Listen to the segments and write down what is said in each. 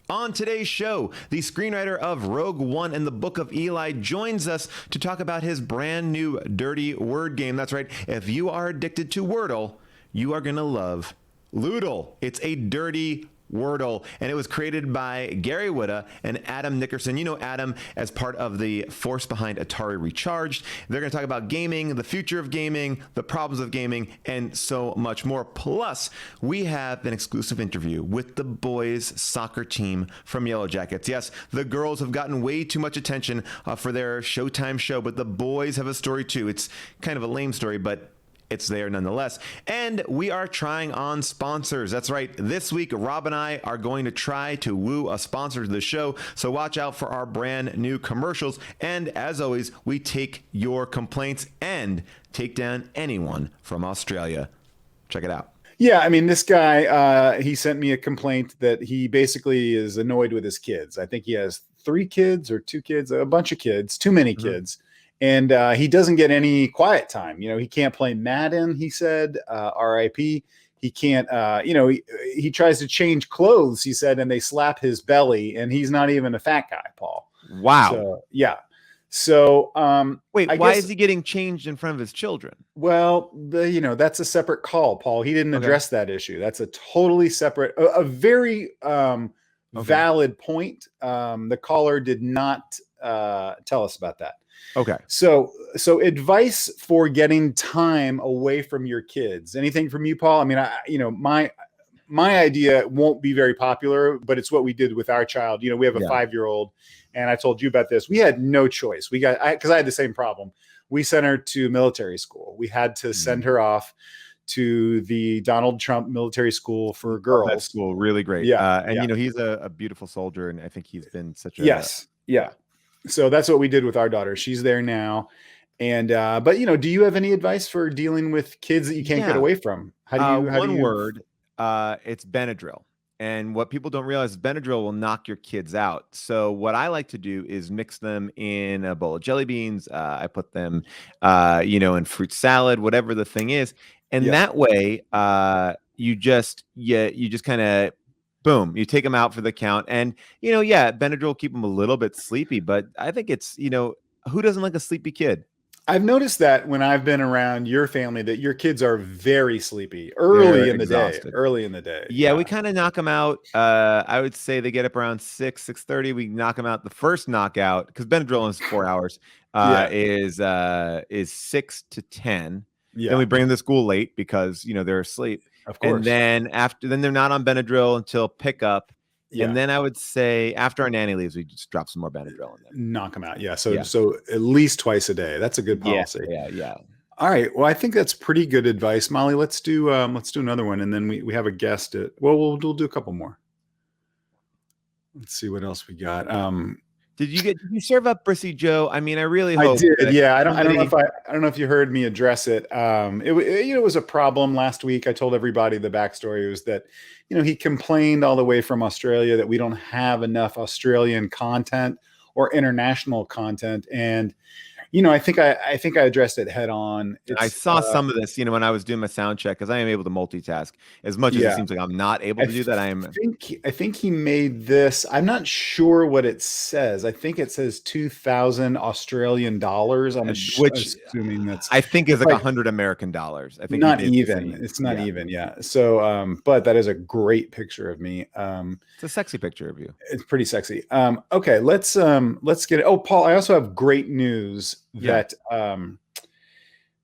On today's show, the screenwriter of Rogue One and the Book of Eli joins us to talk about his brand new dirty word game. That's right. If you are addicted to Wordle, you are going to love Ludl. It's a dirty Wordle, and it was created by Gary Whitta and Adam Nickerson. You know Adam as part of the force behind Atari Recharged. They're going to talk about gaming, the future of gaming, the problems of gaming, and so much more. Plus, we have an exclusive interview with the boys' soccer team from Yellowjackets. Yes, the girls have gotten way too much attention for their Showtime show, but the boys have a story too. It's kind of a lame story, but it's there nonetheless. And we are trying on sponsors. That's right. This week, Rob and I are going to try to woo a sponsor to the show. So watch out for our brand new commercials. And as always, we take your complaints and take down anyone from Australia. Check it out. Yeah, I mean, this guy, he sent me a complaint that he basically is annoyed with his kids. I think he has 3 kids or 2 kids, a bunch of kids, too many kids. And he doesn't get any quiet time. You know, he can't play Madden, he said, RIP. He can't, he tries to change clothes, he said, and they slap his belly. And he's not even a fat guy, Paul. Wow. So, yeah. So, wait, why is he getting changed in front of his children? Well, that's a separate call, Paul. He didn't address that issue. That's a totally separate, a very valid point. The caller did not tell us about that. Okay. So advice for getting time away from your kids. Anything from you, Paul? I mean, my idea won't be very popular, but it's what we did with our child. You know, we have a 5-year-old, and I told you about this. We had no choice. Because I had the same problem. We sent her to military school. We had to send her off to the Donald Trump military school for girls. That school, really great. Yeah. You know, he's a beautiful soldier, and I think he's been such a Yeah. So that's what we did with our daughter. She's there now. And, but do you have any advice for dealing with kids that you can't get away from? How do you word, it's Benadryl. And what people don't realize is Benadryl will knock your kids out. So what I like to do is mix them in a bowl of jelly beans. I put them, in fruit salad, whatever the thing is. And that way, you just kind of, boom, you take them out for the count. And, Benadryl will keep them a little bit sleepy, but I think it's, who doesn't like a sleepy kid? I've noticed that when I've been around your family that your kids are very sleepy early in the day. Yeah, we kind of knock them out. I would say they get up around 6:30. We knock them out. The first knockout, because Benadryl is 4 hours, is 6 to 10. Yeah. Then we bring them to school late because, they're asleep. Of course. And then they're not on Benadryl until pickup. Yeah. And then I would say after our nanny leaves, we just drop some more Benadryl in there. Knock them out. Yeah. So at least twice a day. That's a good policy. Yeah. All right. Well, I think that's pretty good advice, Molly. Let's do another one, and then we have a guest. We'll do a couple more. Let's see what else we got. Did you serve up Brissy Joe? I mean, I really hope. I did. Yeah. I don't know if you heard me address it. It was a problem last week. I told everybody the backstory was that, he complained all the way from Australia that we don't have enough Australian content or international content. And, I think I addressed it head on. I saw some of this, when I was doing my sound check, because I am able to multitask as much as it seems like I'm not able to do that. I think he made this. I'm not sure what it says. I think it says 2,000 Australian dollars. Which assuming that's I think is like 100 American dollars. I think not even. It's not even. Yeah. So, but that is a great picture of me. It's a sexy picture of you. It's pretty sexy. Okay, let's get it. Oh, Paul, I also have great news that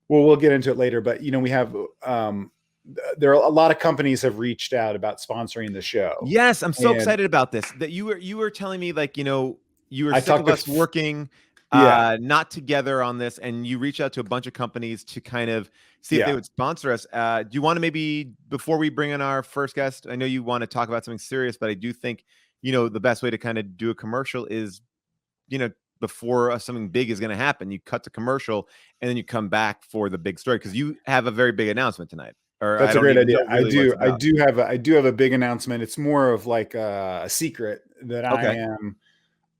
we'll get into it later, but we have there are a lot of companies have reached out about sponsoring the show. Yes, I'm so excited about this. That you were telling me, like, you were sick of us working not together on this, and you reached out to a bunch of companies to kind of see if they would sponsor us. Do you want to maybe, before we bring in our first guest, I know you want to talk about something serious, but I do think the best way to kind of do a commercial is before something big is going to happen, you cut the commercial and then you come back for the big story, because you have a very big announcement tonight. That's a great idea. I do have a big announcement. It's more of like a secret that I am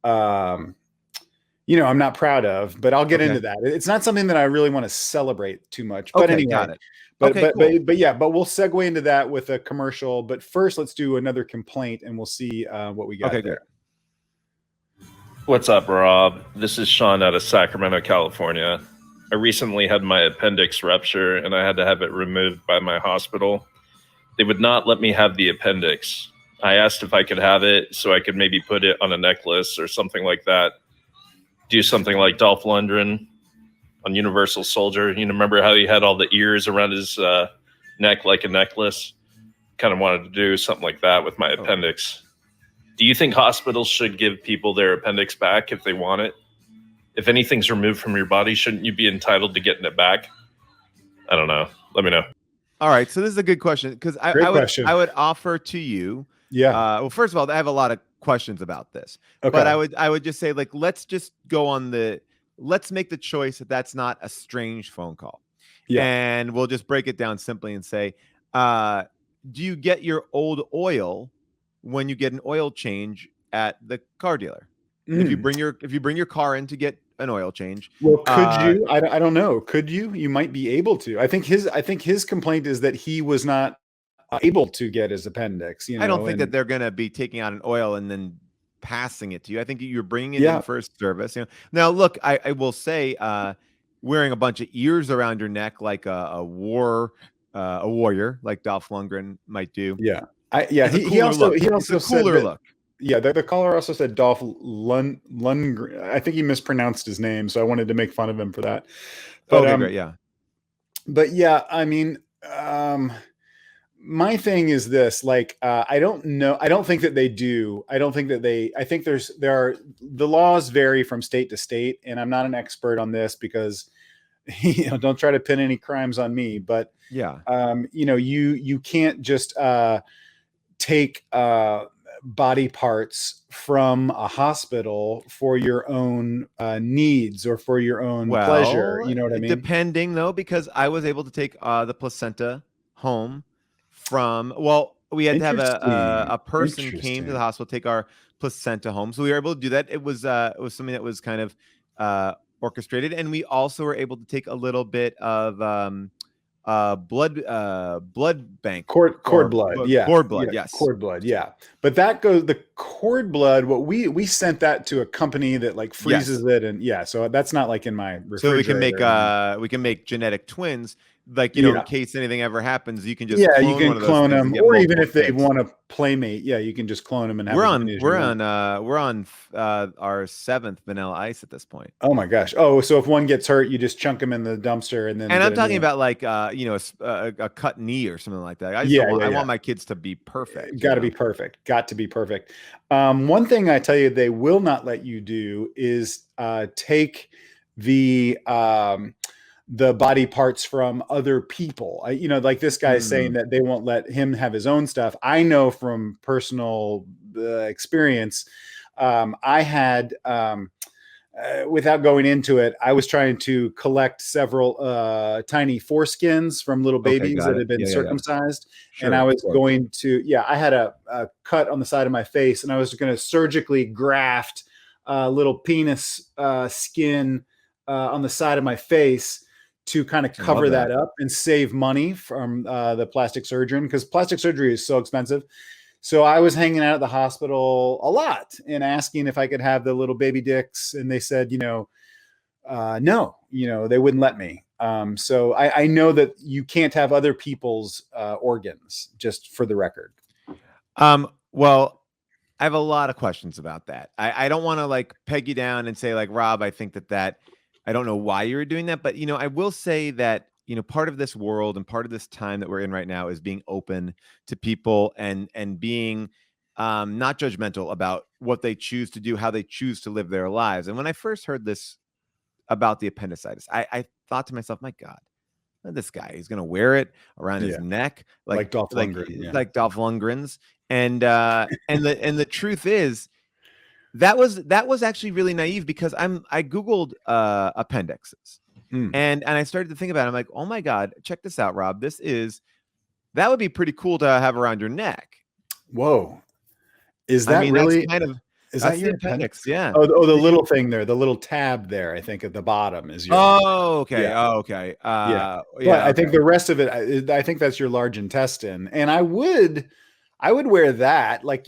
I'm not proud of, but I'll get into that. It's not something that I really want to celebrate too much. But anyway, got it. But Okay, cool. but we'll segue into that with a commercial. But first, let's do another complaint, and we'll see what we got Okay, there. good. What's up, Rob? This is Sean out of Sacramento, California. I recently had my appendix rupture and I had to have it removed by my hospital. They would not let me have the appendix. I asked if I could have it so I could maybe put it on a necklace or something like that. Do something like Dolph Lundgren on Universal Soldier. You know, remember how he had all the ears around his neck like a necklace? Kind of wanted to do something like that with my appendix. Do you think hospitals should give people their appendix back if they want it? If anything's removed from your body, shouldn't you be entitled to getting it back? I don't know. Let me know. All right, so this is a good question because I would offer to you. Yeah. Well, first of all, I have a lot of questions about this, Okay. but I would just say, like, let's just go on let's make the choice that that's not a strange phone call. Yeah. And we'll just break it down simply and say, do you get your old oil when you get an oil change at the car dealer? If you bring your car in to get an oil change, well, could you? I don't know. Could you? You might be able to. I think his complaint is that he was not able to get his appendix. You know, I don't think that they're going to be taking out an oil and then passing it to you. I think you're bringing it in first service. You know, now look, I will say, wearing a bunch of ears around your neck like a warrior, like Dolph Lundgren might do. Yeah, he also said cooler look. Yeah, the caller also said Dolph Lundgren. I think he mispronounced his name, so I wanted to make fun of him for that. But, okay, great, yeah. But yeah, I mean, my thing is this: like, I don't know. I don't think that they do. I don't think that they. I think the laws vary from state to state, and I'm not an expert on this because, you know, don't try to pin any crimes on me. But yeah, you know, you can't just take body parts from a hospital for your own needs or for your own pleasure. You know what I mean? Depending though, because I was able to take the placenta home from, well, we had to have a person came to the hospital, take our placenta home. So we were able to do that. It was something that was kind of orchestrated. And we also were able to take a little bit of blood bank cord blood. Yeah. Cord blood. Yes. Cord blood. Yeah. But the cord blood, what we sent that to a company that like freezes it. And yeah, so that's not like in my refrigerator. So we can make genetic twins. Like, you know, in case anything ever happens, you can just clone them, or even if they want to playmate, you can just clone them and have. We're on our 7th Vanilla Ice at this point. Oh my gosh! Oh, so if one gets hurt, you just chunk them in the dumpster and then. And I'm talking about like you know, a cut knee or something like that. I want my kids to be perfect. Got to be perfect. Got to be perfect. One thing I tell you, they will not let you do is take the body parts from other people. You know, like this guy is saying that they won't let him have his own stuff. I know from personal experience, I had, without going into it, I was trying to collect several tiny foreskins from little babies that had been circumcised. Sure, and I was going to, I had a cut on the side of my face, and I was going to surgically graft a little penis skin on the side of my face to kind of cover that up and save money from the plastic surgeon, because plastic surgery is so expensive. So I was hanging out at the hospital a lot and asking if I could have the little baby dicks. And they said, no, they wouldn't let me. So I know that you can't have other people's organs, just for the record. Well, I have a lot of questions about that. I don't want to like peg you down and say like, Rob, I think that I don't know why you were doing that, but, you know, I will say that, you know, part of this world and part of this time that we're in right now is being open to people and being not judgmental about what they choose to do, how they choose to live their lives. And when I first heard this about the appendicitis, I thought to myself, my God, this guy, he's going to wear it around his neck like Dolph Lundgren, like Dolph Lundgren's. And the truth is, that was actually really naive, because I Googled appendixes and I started to think about it. I'm like, oh my God, check this out, Rob. That would be pretty cool to have around your neck. Whoa. Is that really that's kind of Is That's that the your appendix. appendix? Yeah. Oh, the little thing there, the little tab there, I think at the bottom is your. Oh, okay. Yeah. Oh, okay. Yeah. But Yeah. I Okay. think the rest of it, I think that's your large intestine. And I would wear that. Like,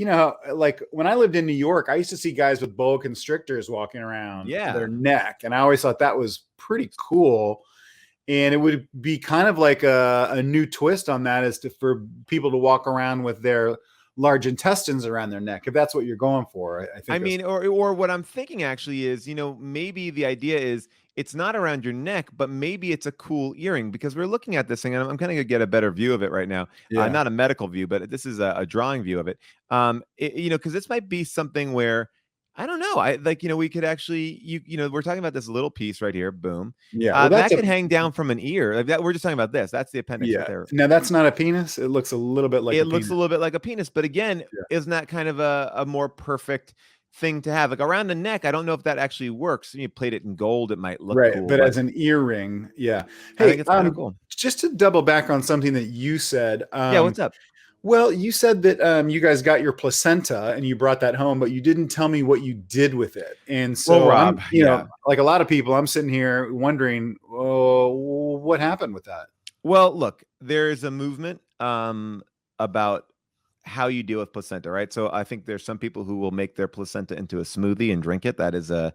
like when I lived in New York, I used to see guys with boa constrictors walking around Yeah. their neck. And I always thought that was pretty cool. And it would be kind of like a new twist on that is for people to walk around with their large intestines around their neck. If that's what you're going for, I think. I mean, or what I'm thinking actually is, maybe the idea is it's not around your neck, but maybe it's a cool earring because we're looking at this thing and I'm kind of gonna get a better view of it right now. Yeah. Not a medical view, but this is a drawing view of it. Because this might be something where I don't know. I like, we could actually, we're talking about this little piece right here. Boom. Yeah. Well, That could hang down from an ear. Like that, we're just talking about this. That's the appendix right there. Now that's not a penis. It looks a little bit like It looks a little bit like a penis, but again, Yeah. isn't that kind of a more perfect thing to have? Like around the neck, I don't know if that actually works. You played it in gold, it might look right, cool. but as an earring, yeah. I Hey, think it's kind of cool. just to double back on something that you said. Yeah, what's up? Well, you said that you guys got your placenta and you brought that home, but you didn't tell me what you did with it. And so, Well, Rob, like a lot of people, I'm sitting here wondering, what happened with that? Well, look, there's a movement about how you deal with placenta, right? So I think there's some people who will make their placenta into a smoothie and drink it. That is a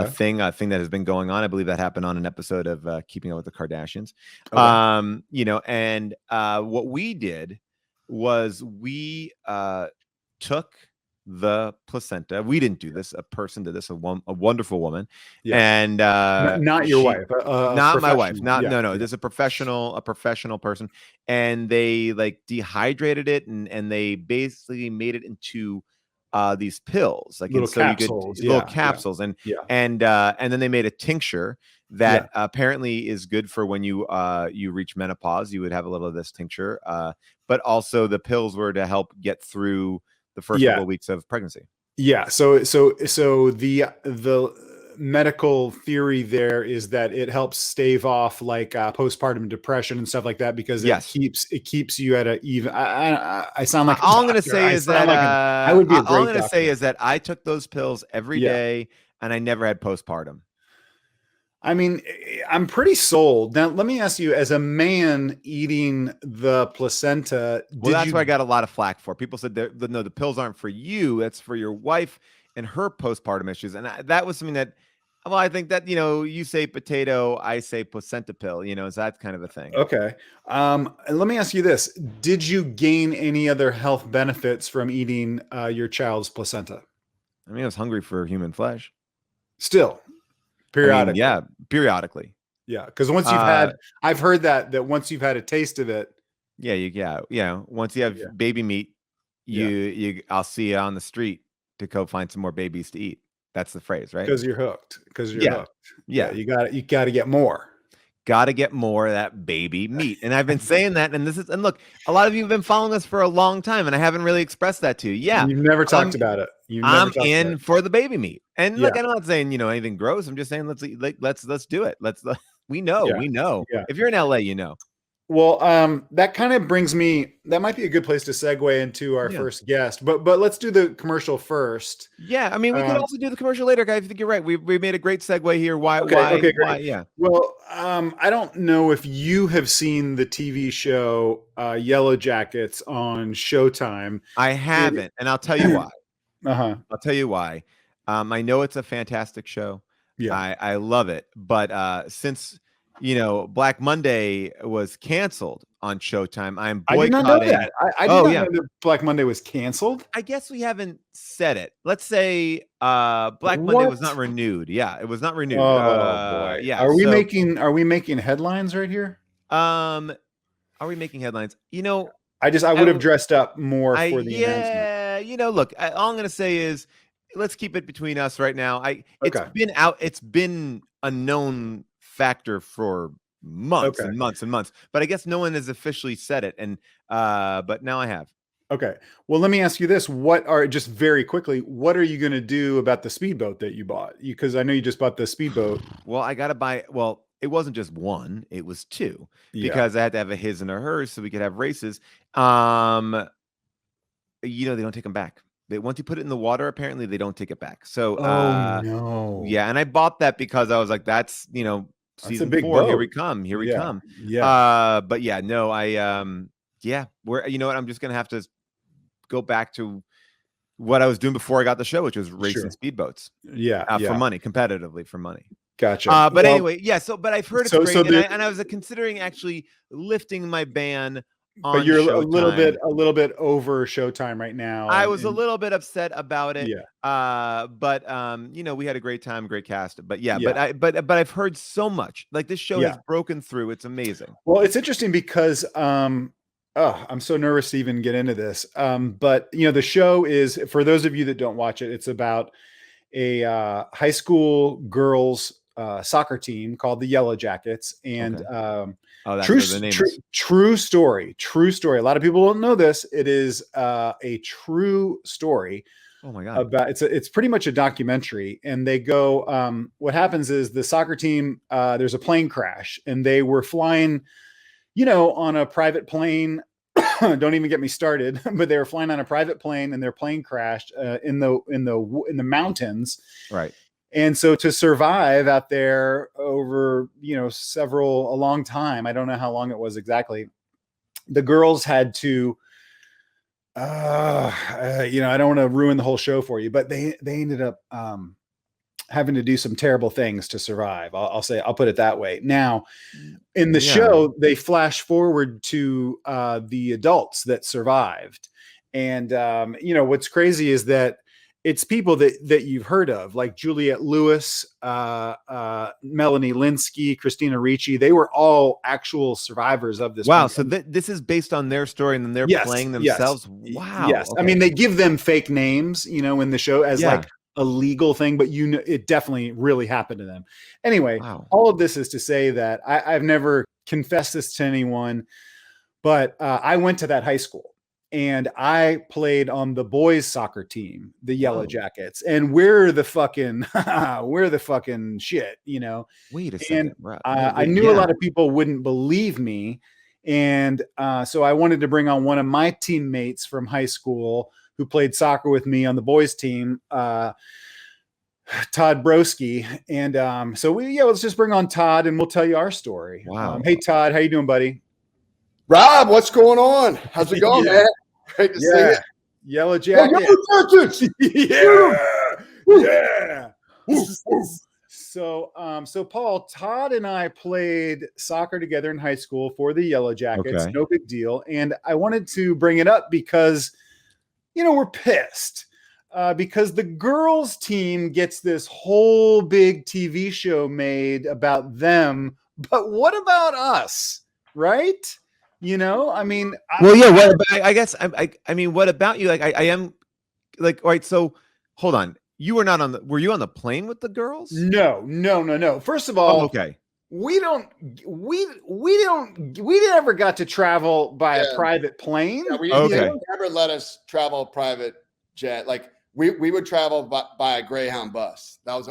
thing that has been going on. I believe that happened on an episode of Keeping Up with the Kardashians. Okay. What we did was we took the placenta. We didn't do this. A person did this. A wonderful woman, and not your wife, not my wife. No. There's a professional person, and they like dehydrated it, and they basically made it into these pills, like little capsules, little capsules, and then they made a tincture that apparently is good for when you reach menopause. You would have a little of this tincture, but also the pills were to help get through the first couple of weeks of pregnancy. Yeah. So the medical theory there is that it helps stave off like postpartum depression and stuff like that because it keeps you at a even. I sound like all I'm going to say is that I would be. All I'm going to say is that I took those pills every day and I never had postpartum. I mean, I'm pretty sold. Now, let me ask you, as a man eating the placenta, that's what I got a lot of flack for. People said, no, the pills aren't for you. That's for your wife and her postpartum issues. And that was something that, well, I think that, you say potato, I say placenta pill, is that kind of a thing. Okay. And let me ask you this. Did you gain any other health benefits from eating your child's placenta? I mean, I was hungry for human flesh. Still. Periodically. Periodically. Yeah, because once you've had, I've heard that once you've had a taste of it. Once you have baby meat, I'll see you on the street to go find some more babies to eat. That's the phrase, right? Because you're hooked. Hooked. Yeah, you got to get more. Got to get more of that baby meat. And I've been saying that. And look, a lot of you have been following us for a long time, and I haven't really expressed that to you. Yeah. You've never talked about it. I'm in for the baby meat. And look, I'm not saying, anything gross. I'm just saying, let's do it. We know. Yeah. If you're in LA, Well, that kind of brings me, that might be a good place to segue into our first guest, but let's do the commercial first. Yeah. I mean, we could also do the commercial later, guys. I think you're right. We made a great segue here. Why? Great. Yeah. Well, I don't know if you have seen the TV show, Yellowjackets on Showtime. I haven't. And I'll tell you why. I'll tell you why. I know it's a fantastic show. Yeah. I love it. But since Black Monday was canceled on Showtime, I'm boycotting. I did not know that. I did not know that Black Monday was canceled. I guess we haven't said it. Let's say Black Monday was not renewed. Yeah, it was not renewed. Oh boy. Yeah. Are we making headlines right here? Are we making headlines? I would have dressed up more for the announcement. Look, all I'm gonna say is let's keep it between us right now. It's been a known factor for months and months and months, but I guess no one has officially said it. And but now I have. Okay. Well, let me ask you this. What are you going to do about the speedboat that you bought? Because I know you just bought the speedboat. Well, I got to buy, it wasn't just one, it was two, because I had to have a his and a hers so we could have races. They don't take them back. once you put it in the water, apparently they don't take it back. So no. yeah, and I bought that because I was like, that's That's a season big 4. Here boat. we come. Here we come. Yeah. But yeah, no, we're you know what? I'm just gonna have to go back to what I was doing before I got the show, which was racing speedboats. Yeah. For money, competitively for money. Gotcha. But anyway, yeah. So, but I've heard it's great, so and I was considering actually lifting my ban on but you're Showtime. a little bit over Showtime right now. I was a little bit upset about it. Yeah. But we had a great time, great cast. But yeah, but I've heard so much. Like this show has broken through. It's amazing. Well, it's interesting because I'm so nervous to even get into this. But the show is, for those of you that don't watch it, it's about a high school girls soccer team called the Yellowjackets, and true story. A lot of people don't know this. It is a true story. Oh my God. It's pretty much a documentary, and they go, what happens is the soccer team, there's a plane crash, and they were flying, on a private plane. Don't even get me started, but they were flying on a private plane, and their plane crashed in the mountains. Right. And so to survive out there over, a long time, I don't know how long it was exactly, the girls had to, I don't want to ruin the whole show for you, but they ended up having to do some terrible things to survive. I'll put it that way. Now, in the show, they flash forward to the adults that survived. And, what's crazy is that it's people that you've heard of, like Juliette Lewis, Melanie Linsky, Christina Ricci. They were all actual survivors of this. Wow. So this is based on their story, and then they're playing themselves. Yes, wow. Yes. Okay. I mean, they give them fake names, in the show as like a legal thing, but it definitely really happened to them. Anyway, all of this is to say that I've never confessed this to anyone, but I went to that high school. And I played on the boys' soccer team, the Yellowjackets, and we're the fucking shit, Wait a second. And I knew a lot of people wouldn't believe me, and so I wanted to bring on one of my teammates from high school who played soccer with me on the boys' team, Todd Broski, and so let's just bring on Todd, and we'll tell you our story. Wow. Hey Todd, how you doing, buddy? Rob, what's going on? How's it going, man? Great to see you. Yellowjackets. Yeah. So Paul, Todd and I played soccer together in high school for the Yellowjackets. Okay. No big deal. And I wanted to bring it up because, we're pissed because the girls team gets this whole big TV show made about them. But what about us? Right? I mean, I guess I mean, what about you? Like, I am like, all right. So hold on. You were not were you on the plane with the girls? No. First of all, okay. We never got to travel by a private plane. Yeah, they never let us travel private jet. Like we would travel by a Greyhound bus. That was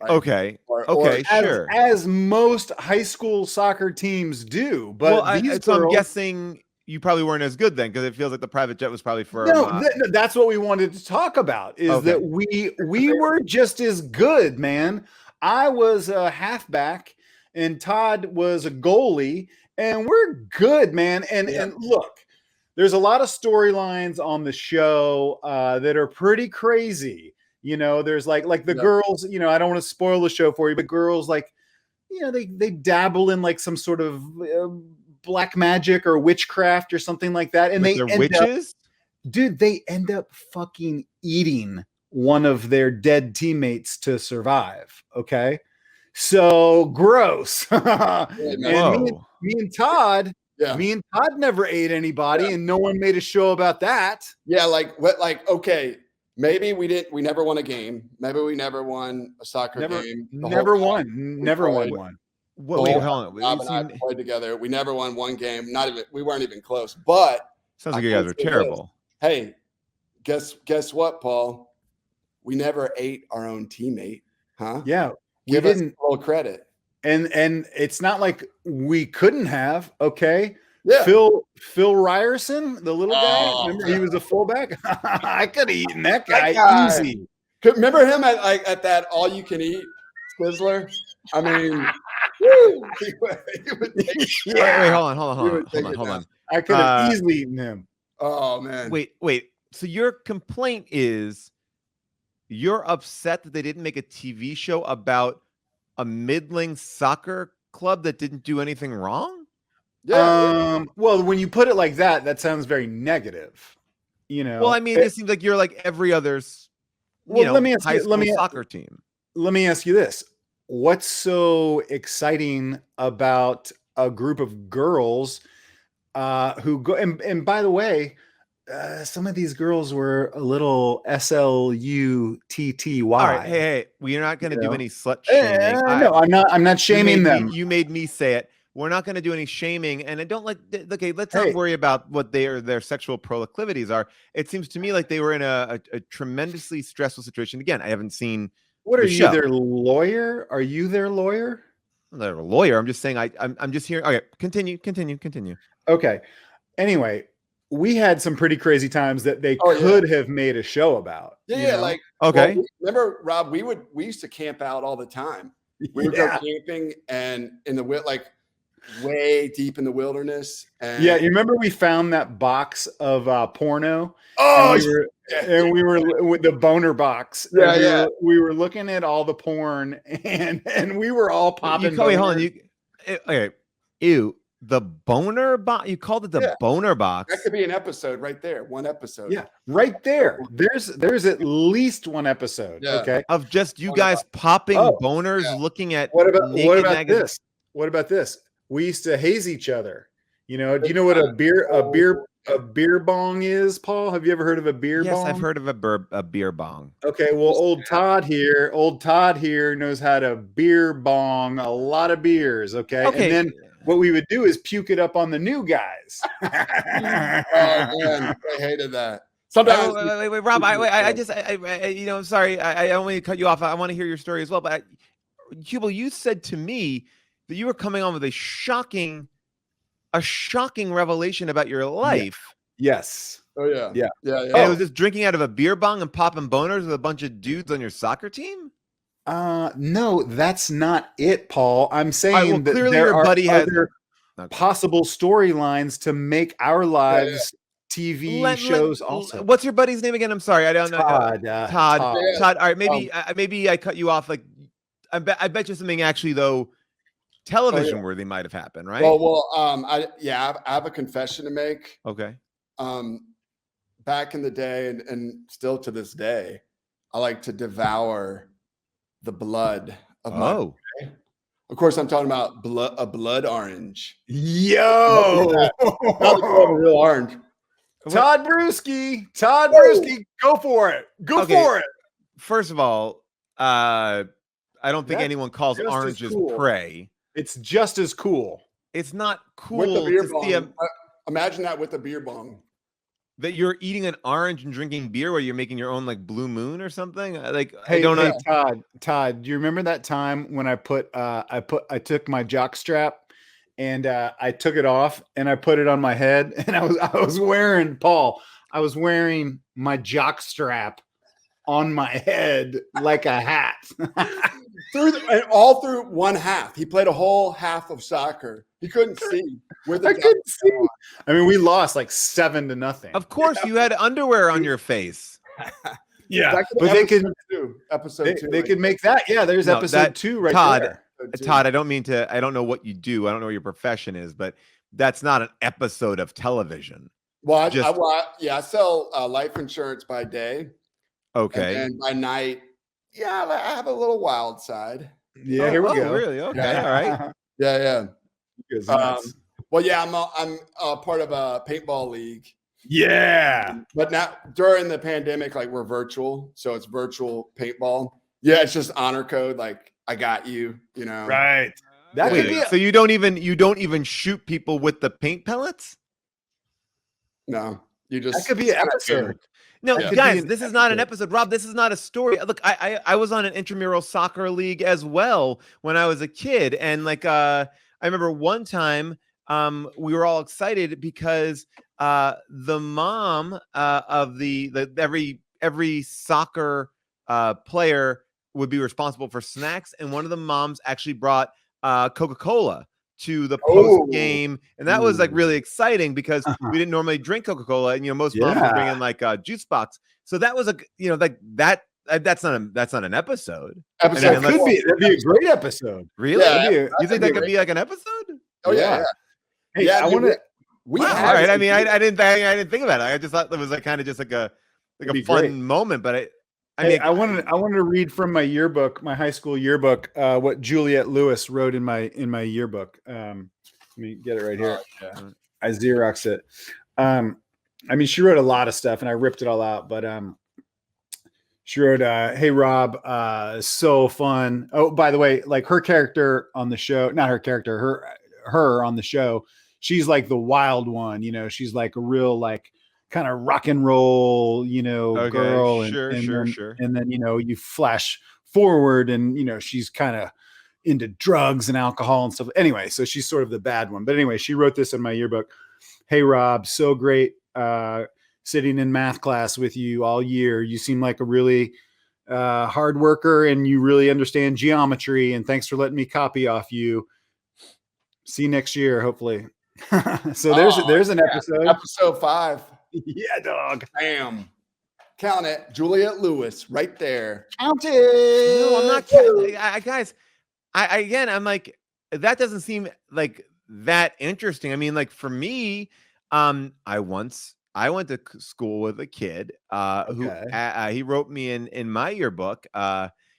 Okay. Sure. As most high school soccer teams do, but I'm guessing you probably weren't as good then, because it feels like the private jet was probably for. That's what we wanted to talk about. Is that we were just as good, man. I was a halfback, and Todd was a goalie, and we're good, man. And look, there's a lot of storylines on the show that are pretty crazy. There's like the girls, I don't want to spoil the show for you, but girls they dabble in like some sort of black magic or witchcraft or something like that. And they're witches? They end up fucking eating one of their dead teammates to survive. Okay. So gross. And me and Todd never ate anybody, and no one made a show about that. Yeah. Okay. Maybe we never won a game. Maybe we never won a soccer game. Never won one. Wait, hold on. Rob and I played together. We never won one game. We weren't even close. But sounds like you guys are terrible. Hey, guess what, Paul? We never ate our own teammate, huh? Yeah, Give us a little credit. And it's not like we couldn't have. Okay, Yeah. Phil Ryerson, the little guy. Oh, Remember, he was a fullback. I could have eaten that guy, guy. easy. Remember him at that all you can eat Sizzler? I mean, woo, he would take, Wait, hold would take it on. down. I could have easily eaten him. Oh man. Wait. So your complaint is you're upset that they didn't make a TV show about a middling soccer club that didn't do anything wrong? Yeah. Well, when you put it like that, that sounds very negative. You know. Well, I mean, it just seems like you're like every other's let me ask high you, school soccer team. Let me ask you this. What's so exciting about a group of girls who go and by the way, some of these girls were a little SLUTTY. All right, hey, we're not going to do any slut shaming. No, I'm not shaming them. You made me say it. We're not going to do any shaming, and I don't like. Okay, let's not worry about what their sexual proclivities are. It seems to me like they were in a tremendously stressful situation. Again, I haven't seen. What are you, their lawyer? Are you their lawyer? I'm not a lawyer. I'm just saying. I'm just here. Okay, continue. Okay. Anyway, we had some pretty crazy times that they could have made a show about. Yeah, like okay. Well, remember, Rob? We used to camp out all the time. We would go camping and in the way deep in the wilderness. And you remember we found that box of porno? Oh, and we were with the boner box. Yeah, we were looking at all the porn, and we were all popping. Wait, hold on. Okay, ew. The boner box? You called it the boner box? That could be an episode right there. One episode. Yeah, right there. There's at least one episode. Yeah. Okay, of just you guys popping boners, looking at what about this? What about this? We used to haze each other. You know, do you know what a beer bong is, Paul? Have you ever heard of a beer bong? Yes, I've heard of a beer bong. Okay, well, old Todd here knows how to beer bong a lot of beers. Okay. And then what we would do is puke it up on the new guys. Oh man, I hated that. Sometimes, wait, Rob. I'm sorry. I don't want to cut you off. I want to hear your story as well. But Hubel, you said to me that you were coming on with a shocking revelation about your life. Yes. Oh yeah. And it was just drinking out of a beer bong and popping boners with a bunch of dudes on your soccer team. No, that's not it, Paul. I'm saying that clearly there your buddy has possible storylines to make our lives TV shows. Also, what's your buddy's name again? I'm sorry, I don't know. Todd. All right, maybe I cut you off. Like, I bet you something actually though television worthy might have happened, right? Well, I have a confession to make. Okay. Back in the day, and still to this day, I like to devour the blood of my. Of course, I'm talking about a blood orange. Yo, not a real orange. Todd Brewski, go for it. Go for it. First of all, I don't think anyone calls oranges prey. It's just as cool. It's not cool with the beer to bong. see imagine that with a beer bong. That you're eating an orange and drinking beer while you're making your own like Blue Moon or something. Like, hey, I don't know. Todd, do you remember that time when I took my jock strap and I took it off and I put it on my head and I was wearing my jock strap on my head like a hat. all through one half. He played a whole half of soccer. He couldn't see. I couldn't see. I mean, we lost like 7-0. Of course, you had underwear on your face. Yeah, but they could episode 2. They could make that. Yeah, there's episode 2 right there. Todd, I don't know what you do. I don't know what your profession is, but that's not an episode of television. Well, I sell life insurance by day. Okay. And by night, I have a little wild side. Yeah, here we go. Really? Okay. All right. Yeah. I'm part of a paintball league. Yeah. But now during the pandemic, like we're virtual, so it's virtual paintball. Yeah, it's just honor code. Like I got you, you know. Right. That could be. So you don't even shoot people with the paint pellets? No, you just. That could be an episode. No, guys, this is not an episode. Rob, this is not a story. Look, I was on an intramural soccer league as well when I was a kid. And like, I remember one time we were all excited because the mom of the every soccer player would be responsible for snacks, and one of the moms actually brought Coca-Cola to the post game, and that was like really exciting because we didn't normally drink Coca-Cola, and most moms would bring in like a juice box. So that was like that. That's not an episode. That'd be a great episode. Really? Yeah, you think that could be like an episode? Oh yeah. Hey, I want to. All right. I mean, I didn't think about it. I just thought it was like kind of just like a fun moment. But I wanted to read from my yearbook, my high school yearbook, what Juliette Lewis wrote in my yearbook. Let me get it right here. I Xeroxed it. I mean, she wrote a lot of stuff, and I ripped it all out. But she wrote, "Hey Rob, so fun." Oh, by the way, like her character on the show, not her character, her on the show. She's like the wild one, she's like a real like kind of rock and roll, girl. Sure. And then, you flash forward and, she's kind of into drugs and alcohol and stuff. Anyway, so she's sort of the bad one. But anyway, she wrote this in my yearbook. "Hey, Rob, so great sitting in math class with you all year. You seem like a really hard worker and you really understand geometry. And thanks for letting me copy off you. See you next year, hopefully." So there's an episode. Episode 5. Yeah, dog. Bam. Count it. Juliette Lewis right there. Count it. No, I'm not counting. Guys, I'm like, that doesn't seem like that interesting. I mean, like for me, I went to school with a kid who he wrote me in my yearbook.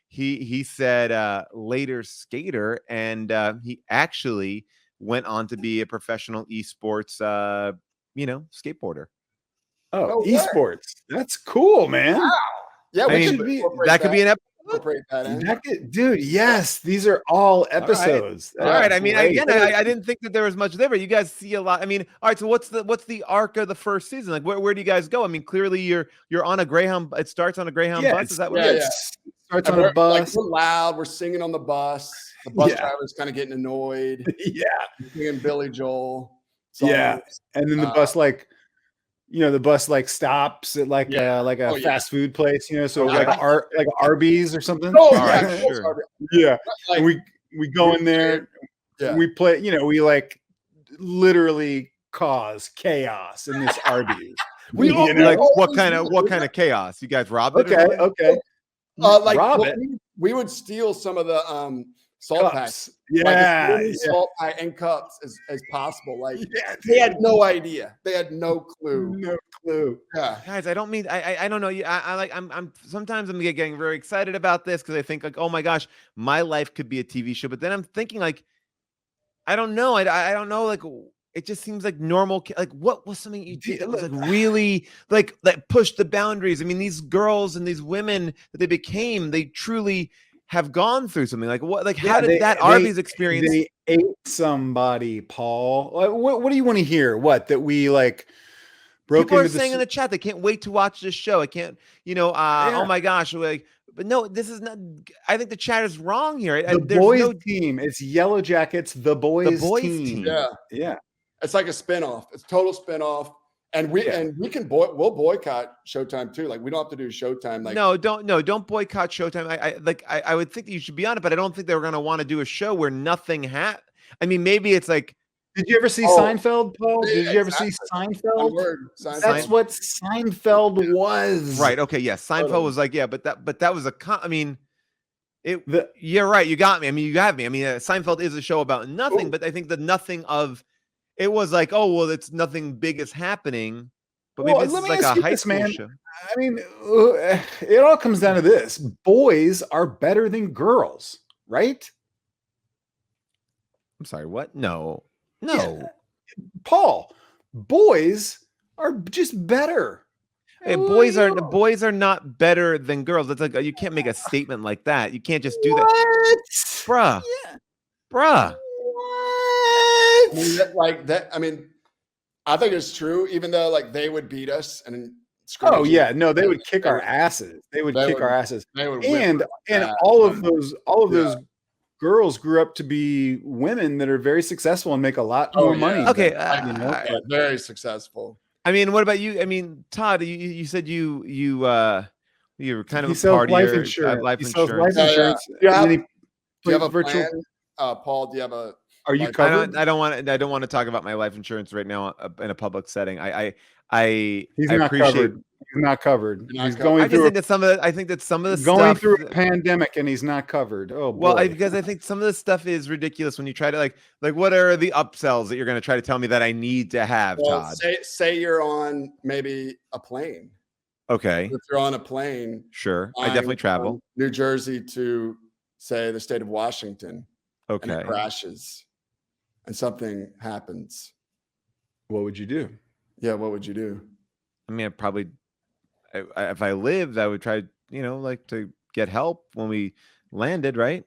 He said later skater, and he actually went on to be a professional esports, skateboarder. Oh, esports. That's cool, man. Wow. Yeah, that could be an episode. Dude, yes, these are all episodes. All right. I mean, again, I didn't think that there was much there, but you guys see a lot. I mean, all right. So what's the arc of the first season? Like, where do you guys go? I mean, clearly you're on a Greyhound. It starts on a Greyhound bus. Is that what it is? It starts on a bus. Like, we're loud. We're singing on the bus. The bus driver's kind of getting annoyed. Singing Billy Joel songs. Yeah, and then the bus the bus like stops at like a fast food place, so like Arby's or something. Oh, right, sure. Yeah, like, and we go in there. Yeah. We play. We like literally cause chaos in this Arby's. Like what kind of chaos? You guys robbed it? Okay. Rob it. We would steal some of the salt packs. Salt pack and cups as possible. Like they had no idea. They had no clue. Yeah. Guys, I don't mean I don't know. I'm sometimes I'm getting very excited about this because I think like, oh my gosh, my life could be a TV show. But then I'm thinking like, I don't know. I don't know. Like it just seems like normal. Like what was something you did that was like really like that pushed the boundaries? I mean, these girls and these women that they became, they truly have gone through something. Like what? Like how did that Arby's experience? They ate somebody, Paul. Like, what do you want to hear? What that we like? People are saying in the chat they can't wait to watch this show. I can't. Oh my gosh! Like, but no, this is not. I think the chat is wrong here. The boys team. It's Yellowjackets. The boys team. Yeah. It's like a spinoff. It's total spinoff. And we'll boycott Showtime too. Like we don't have to do Showtime. Like don't boycott Showtime. I would think that you should be on it, but I don't think they were going to want to do a show where nothing happened. I mean, maybe it's like. Did you ever see Seinfeld, Paul? Did you ever see Seinfeld? That's what Seinfeld was. Right. Okay. Yes. Seinfeld was like, but that was I mean, you're right. You got me. I mean, you got me. I mean, Seinfeld is a show about nothing, but I think the nothing of. It was like, oh, well, it's nothing big is happening, but maybe this is like a high school show. I mean, it all comes down to this. Boys are better than girls, right? I'm sorry, what? No. Yeah. Paul, boys are just better. Hey, boys are not better than girls. It's like you can't make a statement like that. You can't just do that. Bruh. Yeah. Bruh. I mean, I think it's true, even though like they would beat us and they would kick our asses. They would kick our asses. And all of those girls grew up to be women that are very successul and make a lot more money. Okay, Yeah, very successful. I mean, what about you? I mean, Todd, you said you're kind of He a sells life partier, insurance. life He sells insurance. life insurance. Do you have, and then he do you have a plays virtual. plan? Paul, do you have a Are you life- covered? I don't want to talk about my life insurance right now in a public setting. I He's I not appreciate. covered. He's not covered. You're not He's covered. going I just through think that some of the going stuff. through a pandemic and he's not covered. Oh Well, boy. because I think some of the stuff is ridiculous when you try to like what are the upsells that you're going to try to tell me that I need to have, Well, Todd? say you're on maybe a plane. Okay, If you're on a plane, sure. I flying definitely travel. from New Jersey to say the state of Washington, and Okay. it crashes, and something happens. What would you do? Yeah, what would you do? I mean, if I lived, I would try, like to get help when we landed, right?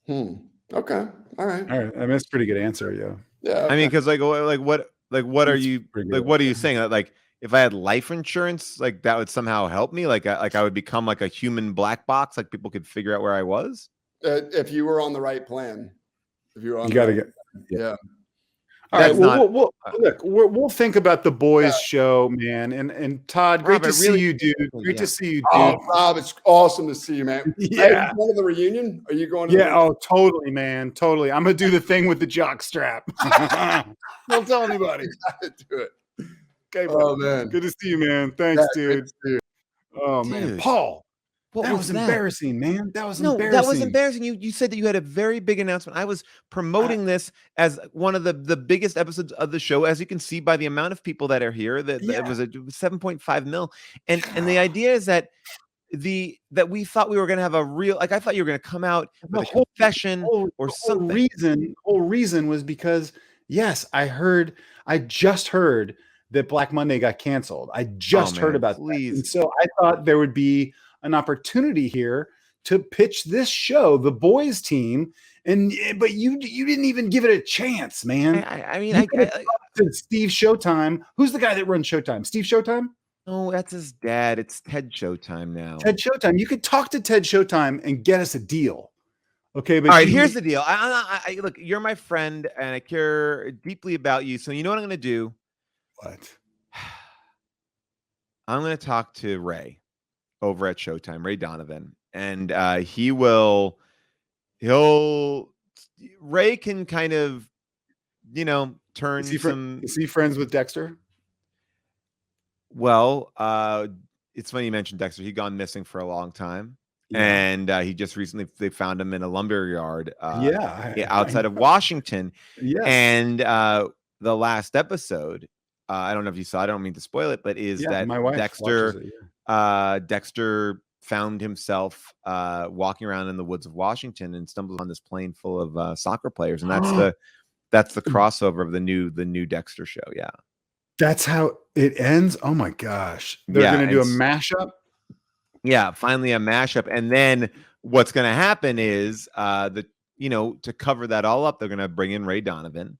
Okay. All right. All right. I mean, that's a pretty good answer. Yeah. Yeah. I mean, because what are That's you pretty like? good. What are you saying? Like, if I had life insurance, like that would somehow help me? Like I would become like a human black box, like people could figure out where I was. If you were on the right plan, if you were on, You got to the get. right, yeah. All right. That's Well, not- we'll think about the boys show, man. And Todd, great Rob, I to see really- you, dude. Great Yeah. to see you, dude. Oh, Rob, it's awesome to see you, man. Yeah. Are you going to the reunion? Are you going to the Yeah. Oh, totally, man. Totally. I'm gonna do the thing with the jock strap. Don't tell anybody. do it? Okay, Oh, buddy. man. Good to see you, man. Thanks, Yeah, great dude. to see you. Oh man, Dude. Paul. What that was embarrassing, man. That was No, embarrassing. that was embarrassing. You said that you had a very big announcement. I was promoting this as one of the biggest episodes of the show, as you can see by the amount of people that are here. That it was a 7.5 mil, and the idea is that that we thought we were going to have a real, like I thought you were going to come out with a confession or something. Whole reason was because yes, I just heard that Black Monday got canceled. I just heard about that. And so I thought there would be an opportunity here to pitch this show, the boys team, but you didn't even give it a chance, man. I mean, to Steve Showtime. Who's the guy that runs Showtime? Steve Showtime? No, that's his dad. It's Ted Showtime now. Ted Showtime. You could talk to Ted Showtime and get us a deal. Okay, but all right, here's the deal. I look, you're my friend, and I care deeply about you. So you know what I'm going to do? What? I'm going to talk to Ray over at Showtime, Ray Donovan, and Ray can kind of, turn is he friends with Dexter? Well, it's funny you mentioned Dexter. He'd gone missing for a long time. And he just recently, they found him in a lumber yard outside of Washington. Yes. And the last episode, I don't know if you saw, I don't mean to spoil it, but that my wife Dexter found himself walking around in the woods of Washington and stumbles on this plane full of soccer players. And that's the crossover of the new Dexter show. Yeah. That's how it ends. Oh my gosh. They're going to do a mashup. Yeah, finally a mashup. And then what's going to happen is to cover that all up, they're going to bring in Ray Donovan.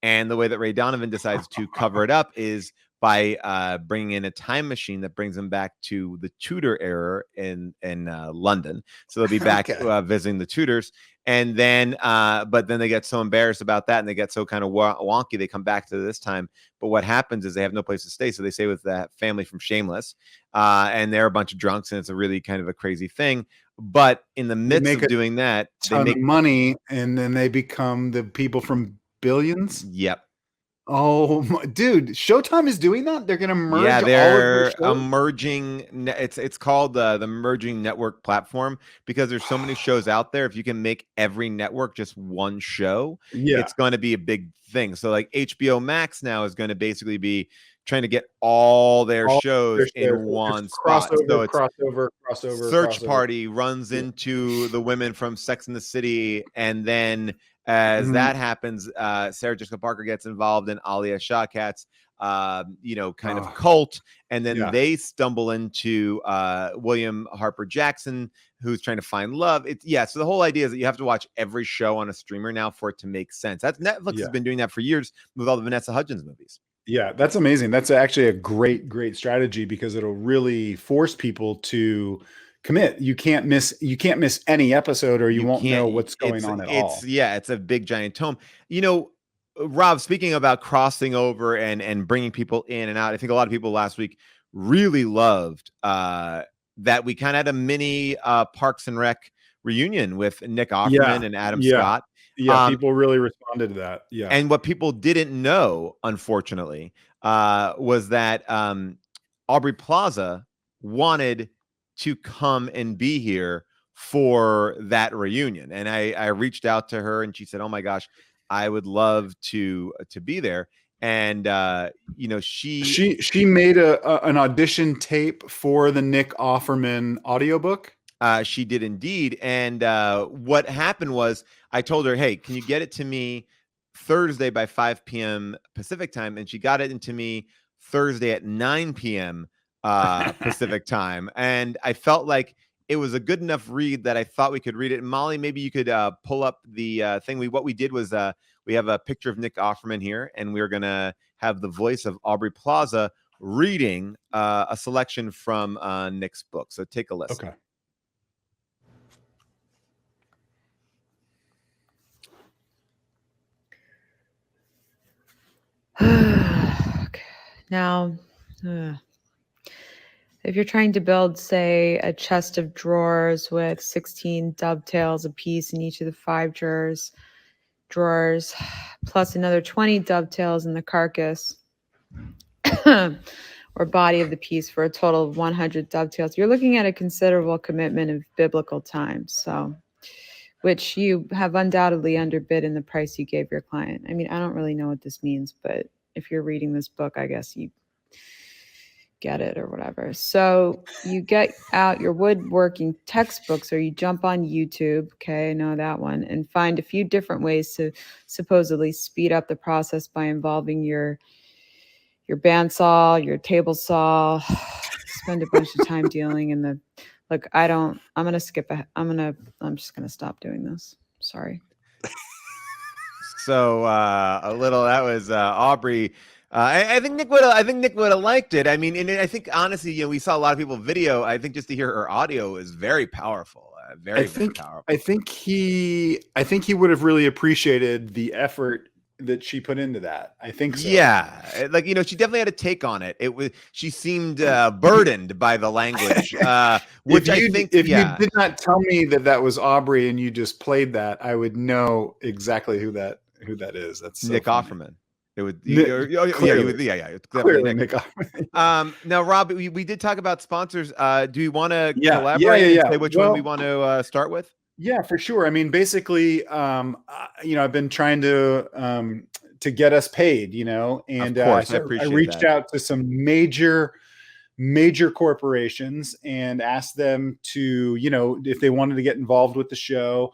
And the way that Ray Donovan decides to cover it up is by bringing in a time machine that brings them back to the Tudor era in London. So they'll be back visiting the Tudors. And then, but then they get so embarrassed about that and they get so kind of wonky, they come back to this time. But what happens is they have no place to stay. So they stay with that family from Shameless. And they're a bunch of drunks and it's a really kind of a crazy thing. But in the midst of doing that, they make money and then they become the people from Billions. Yep. Oh, dude, Showtime is doing that. They're going to merge. Yeah, they're all of merging. It's called the merging network platform because there's so many shows out there. If you can make every network just one show, it's going to be a big thing. So like HBO Max now is going to basically be trying to get all their shows in one spot. So it's crossover. Search Party runs into the women from Sex and the City, and then as that happens, Sarah Jessica Parker gets involved in Alia Shawkat's kind of cult, and then they stumble into William Harper Jackson, who's trying to find love. So the whole idea is that you have to watch every show on a streamer now for it to make sense. That's Netflix has been doing that for years with all the Vanessa Hudgens movies. Yeah, that's amazing. That's actually a great strategy because it'll really force people to commit. You can't miss any episode, or you won't know what's going on at all. Yeah, it's a big giant tome. You know, Rob, speaking about crossing over and bringing people in and out, I think a lot of people last week really loved that we kind of had a mini Parks and Rec reunion with Nick Offerman and Adam Scott. Yeah, people really responded to that. Yeah. And what people didn't know, unfortunately, was that Aubrey Plaza wanted to come and be here for that reunion. And I reached out to her and she said, "Oh my gosh, I would love to be there." And you know, she made an audition tape for the Nick Offerman audiobook. She did indeed. And what happened was I told her, "Hey, can you get it to me Thursday by 5 p.m. Pacific time?" And she got it into me Thursday at 9 p.m. Pacific time. And I felt like it was a good enough read that I thought we could read it. And Molly, maybe you could pull up the thing. What we did was we have a picture of Nick Offerman here, and we're going to have the voice of Aubrey Plaza reading a selection from Nick's book. So take a listen. Okay. Okay. Now, if you're trying to build, say, a chest of drawers with 16 dovetails apiece in each of the 5 drawers, plus another 20 dovetails in the carcass or body of the piece for a total of 100 dovetails, you're looking at a considerable commitment of biblical time. So, which you have undoubtedly underbid in the price you gave your client. I mean, I don't really know what this means, but if you're reading this book, I guess you get it or whatever. So you get out your woodworking textbooks, or you jump on YouTube, okay, I know that one, and find a few different ways to supposedly speed up the process by involving your bandsaw, your table saw, spend a bunch of time dealing in the look. I'm just gonna stop doing this. Sorry. So that was Aubrey. I think Nick would have liked it. I mean, and I think honestly, you know, we saw a lot of people video. I think just to hear her audio is very powerful. Very powerful. I think he would have really appreciated the effort that she put into that. I think so. Yeah, like, you know, she definitely had a take on it. She seemed burdened by the language, which if you did not tell me that was Aubrey and you just played that, I would know exactly who that is. That's so Nick funny. Offerman. It would, Clearly Nick Offerman. Now, Rob, we did talk about sponsors. Do we want to collaborate? And say which one we want to start with? Yeah, for sure. I mean, basically, you know, I've been trying to get us paid, you know, and of course, so I reached out to some major corporations and asked them to, you know, if they wanted to get involved with the show.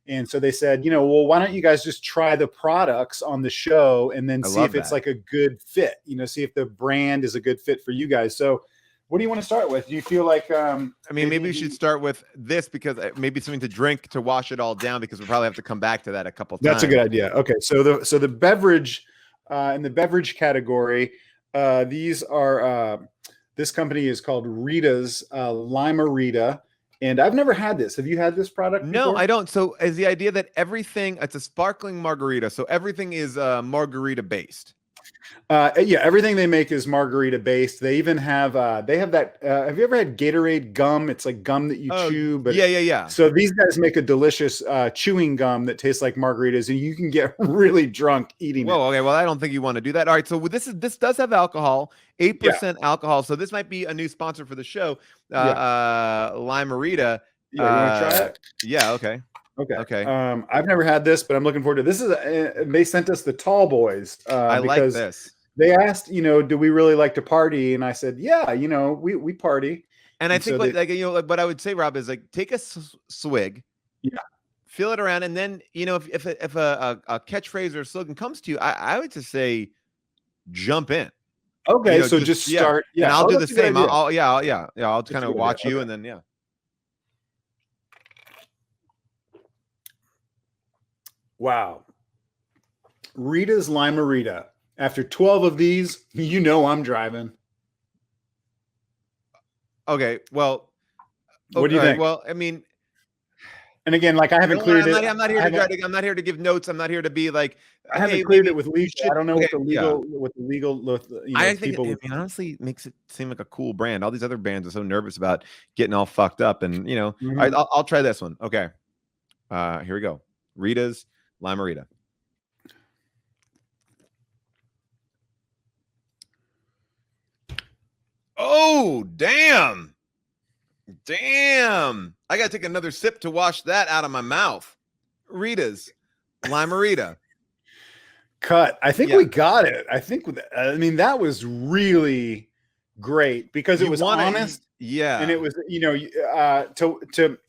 And so they said, you know, well, why don't you guys just try the products on the show and then see if it's like a good fit, you know, see if the brand is a good fit for you guys. So what do you want to start with? Do you feel like, I mean, maybe we should start with this because maybe something to drink to wash it all down, because we'll probably have to come back to that a couple times. That's a good idea. Okay. So the beverage, in the beverage category, these are, this company is called Rita's Lime-A-Rita. And I've never had this. Have you had this product No, before? I don't. So is the idea that it's a sparkling margarita. So everything is margarita based. Yeah, everything they make is margarita based. They even have that. Have you ever had Gatorade gum? It's like gum that you chew. But yeah. So these guys make a delicious chewing gum that tastes like margaritas, and you can get really drunk eating it. Okay. Well, I don't think you want to do that. All right. So this does have alcohol, 8% alcohol. So this might be a new sponsor for the show. Lime-A-Rita. Yeah, you want to try it? Yeah. Okay. Okay. I've never had this, but I'm looking forward to this. They sent us the Tall Boys. I like this. They asked, you know, do we really like to party? And I said, yeah, you know, we party. And I think what I would say, Rob, is like take a swig, feel it around, and then, you know, if a catchphrase or a slogan comes to you, I would just say jump in. Okay, you know, so just start. Yeah, and I'll do the same. I'll kind of watch you, and then Wow. Rita's Lime-A-Rita. After 12 of these, you know I'm driving. Okay, well, What do you think? Well, I mean, and again, like I haven't cleared it. I'm not here to try to. I'm not here to give notes. I'm not here to be like. I haven't hey, cleared maybe it with legal. should- I don't know okay, what the legal, you know, I think people. it honestly makes it seem like a cool brand. All these other brands are so nervous about getting all fucked up, and you know, Mhm. I'll try this one. Okay, here we go. Rita's Limerita. Oh, damn. Damn. I got to take another sip to wash that out of my mouth. Rita's Limerita. Cut. I think Yeah. we got it. I mean, that was really great because it was honest. Yeah. And it was, you know,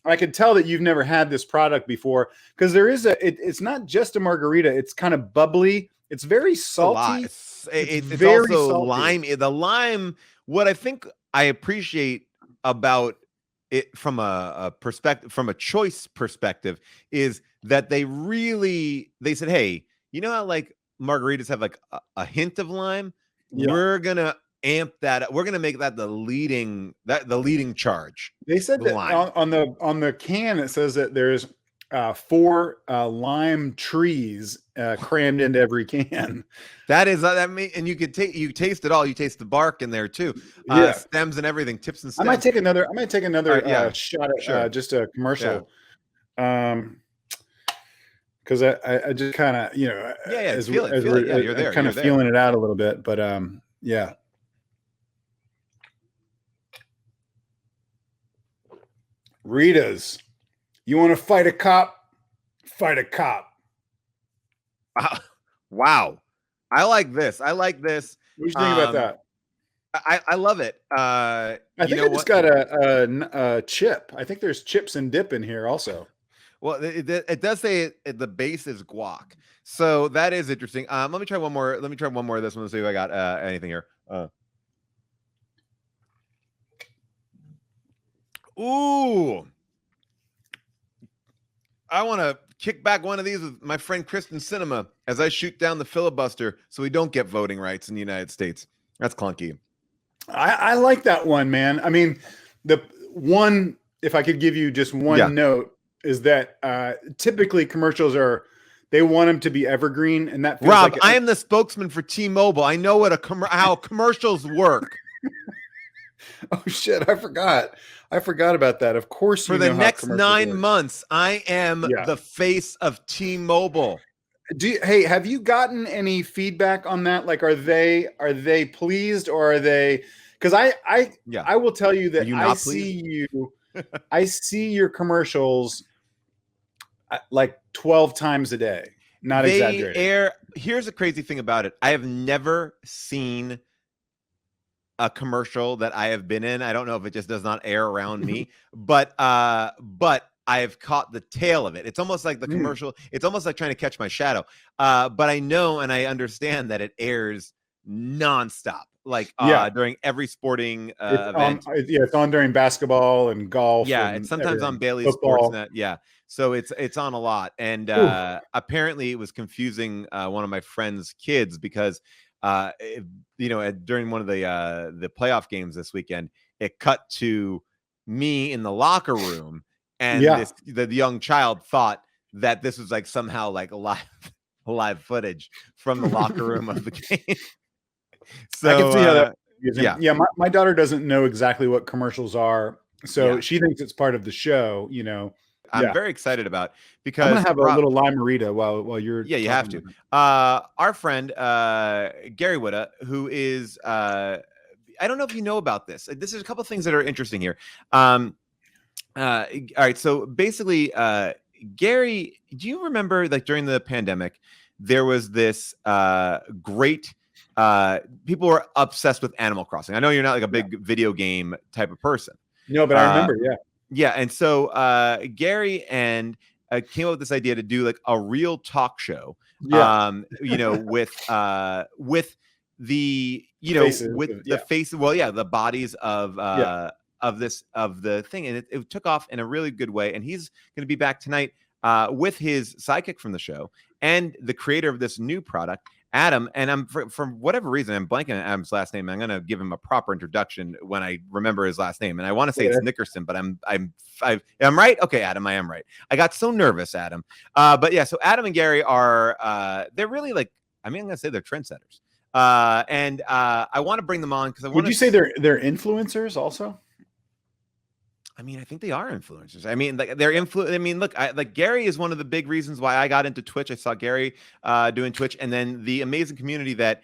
I could tell that you've never had this product before because there is it's not just a margarita. It's kind of bubbly. It's very salty. It's very also salty. lime. The lime, what I think I appreciate about it from a perspective, from a choice perspective, is that they said, hey, you know how like margaritas have like a hint of lime? Yeah. We're gonna amp that up. We're gonna make that the leading charge. They said that on the can it says that there's 4 lime trees crammed into every can. That is and you taste it all. You taste the bark in there too. Stems and everything, tips and stems. I might take another shot at Sure. just a commercial. Because I just kind of, you know, feel it. Yeah, you're there. Kind of feeling it out a little bit, but yeah. Rita's, you want to fight a cop? Fight a cop. Wow. I like this. What do you think about that? I love it. I think I just got a chip. I think there's chips and dip in here also. Well, it does say the base is guac, so that is interesting. Let me try one more. Of this one to see if I got anything here. Ooh, I want to kick back one of these with my friend Kristen Cinema as I shoot down the filibuster so we don't get voting rights in the United States. That's clunky. I like that one, man. I mean, the one, if I could give you just one note, is that typically commercials they want them to be evergreen, and that feels Rob, like I am the spokesman for T-Mobile. I know what how commercials work. Oh shit, I forgot about that. Of course, for the next 9 months, I am the face of T-Mobile. Hey, have you gotten any feedback on that? Like, are they pleased, or are they? Because I will tell you that I see I see your commercials like 12 times a day. Not exaggerating. Here's the crazy thing about it. I have never seen a commercial that I have been in. I don't know if it just does not air around me, but I've caught the tail of it. It's almost like the commercial. It's almost like trying to catch my shadow. But I know and I understand that it airs nonstop, like during every sporting event. It's on during basketball and golf. Yeah, and it's sometimes on Bailey's football. Sportsnet. Yeah, so it's on a lot. And apparently it was confusing one of my friend's kids because during one of the playoff games this weekend, it cut to me in the locker room, and the young child thought that this was like somehow like live footage from the locker room of the game. So I can see how that. My daughter doesn't know exactly what commercials are, so she thinks it's part of the show. You know, I'm very excited about because I'm gonna have a little limerita while you're. Yeah, you have to. Our friend Gary Whitta, who is I don't know if you know about this. This is a couple of things that are interesting here. All right, so basically, Gary, do you remember like during the pandemic, there was this great. People were obsessed with Animal Crossing. I know you're not like a big video game type of person. No, but I remember. Yeah, and so Gary came up with this idea to do like a real talk show. With the faces, the face. Well, the bodies of the thing, and it took off in a really good way. And he's going to be back tonight with his sidekick from the show and the creator of this new product Adam, and I'm for whatever reason I'm blanking on Adam's last name. I'm gonna give him a proper introduction when I remember his last name, and I want to say it's Nickerson, but I'm right. Okay, Adam, I am right. I got so nervous, Adam. But yeah, so Adam and Gary are they're really like, I mean, I'm gonna say they're trendsetters. And I want to bring them on because would you say they're influencers also? I mean, I think they are influencers. I mean, like they're I mean, look, like Gary is one of the big reasons why I got into Twitch. I saw Gary doing Twitch, and then the amazing community that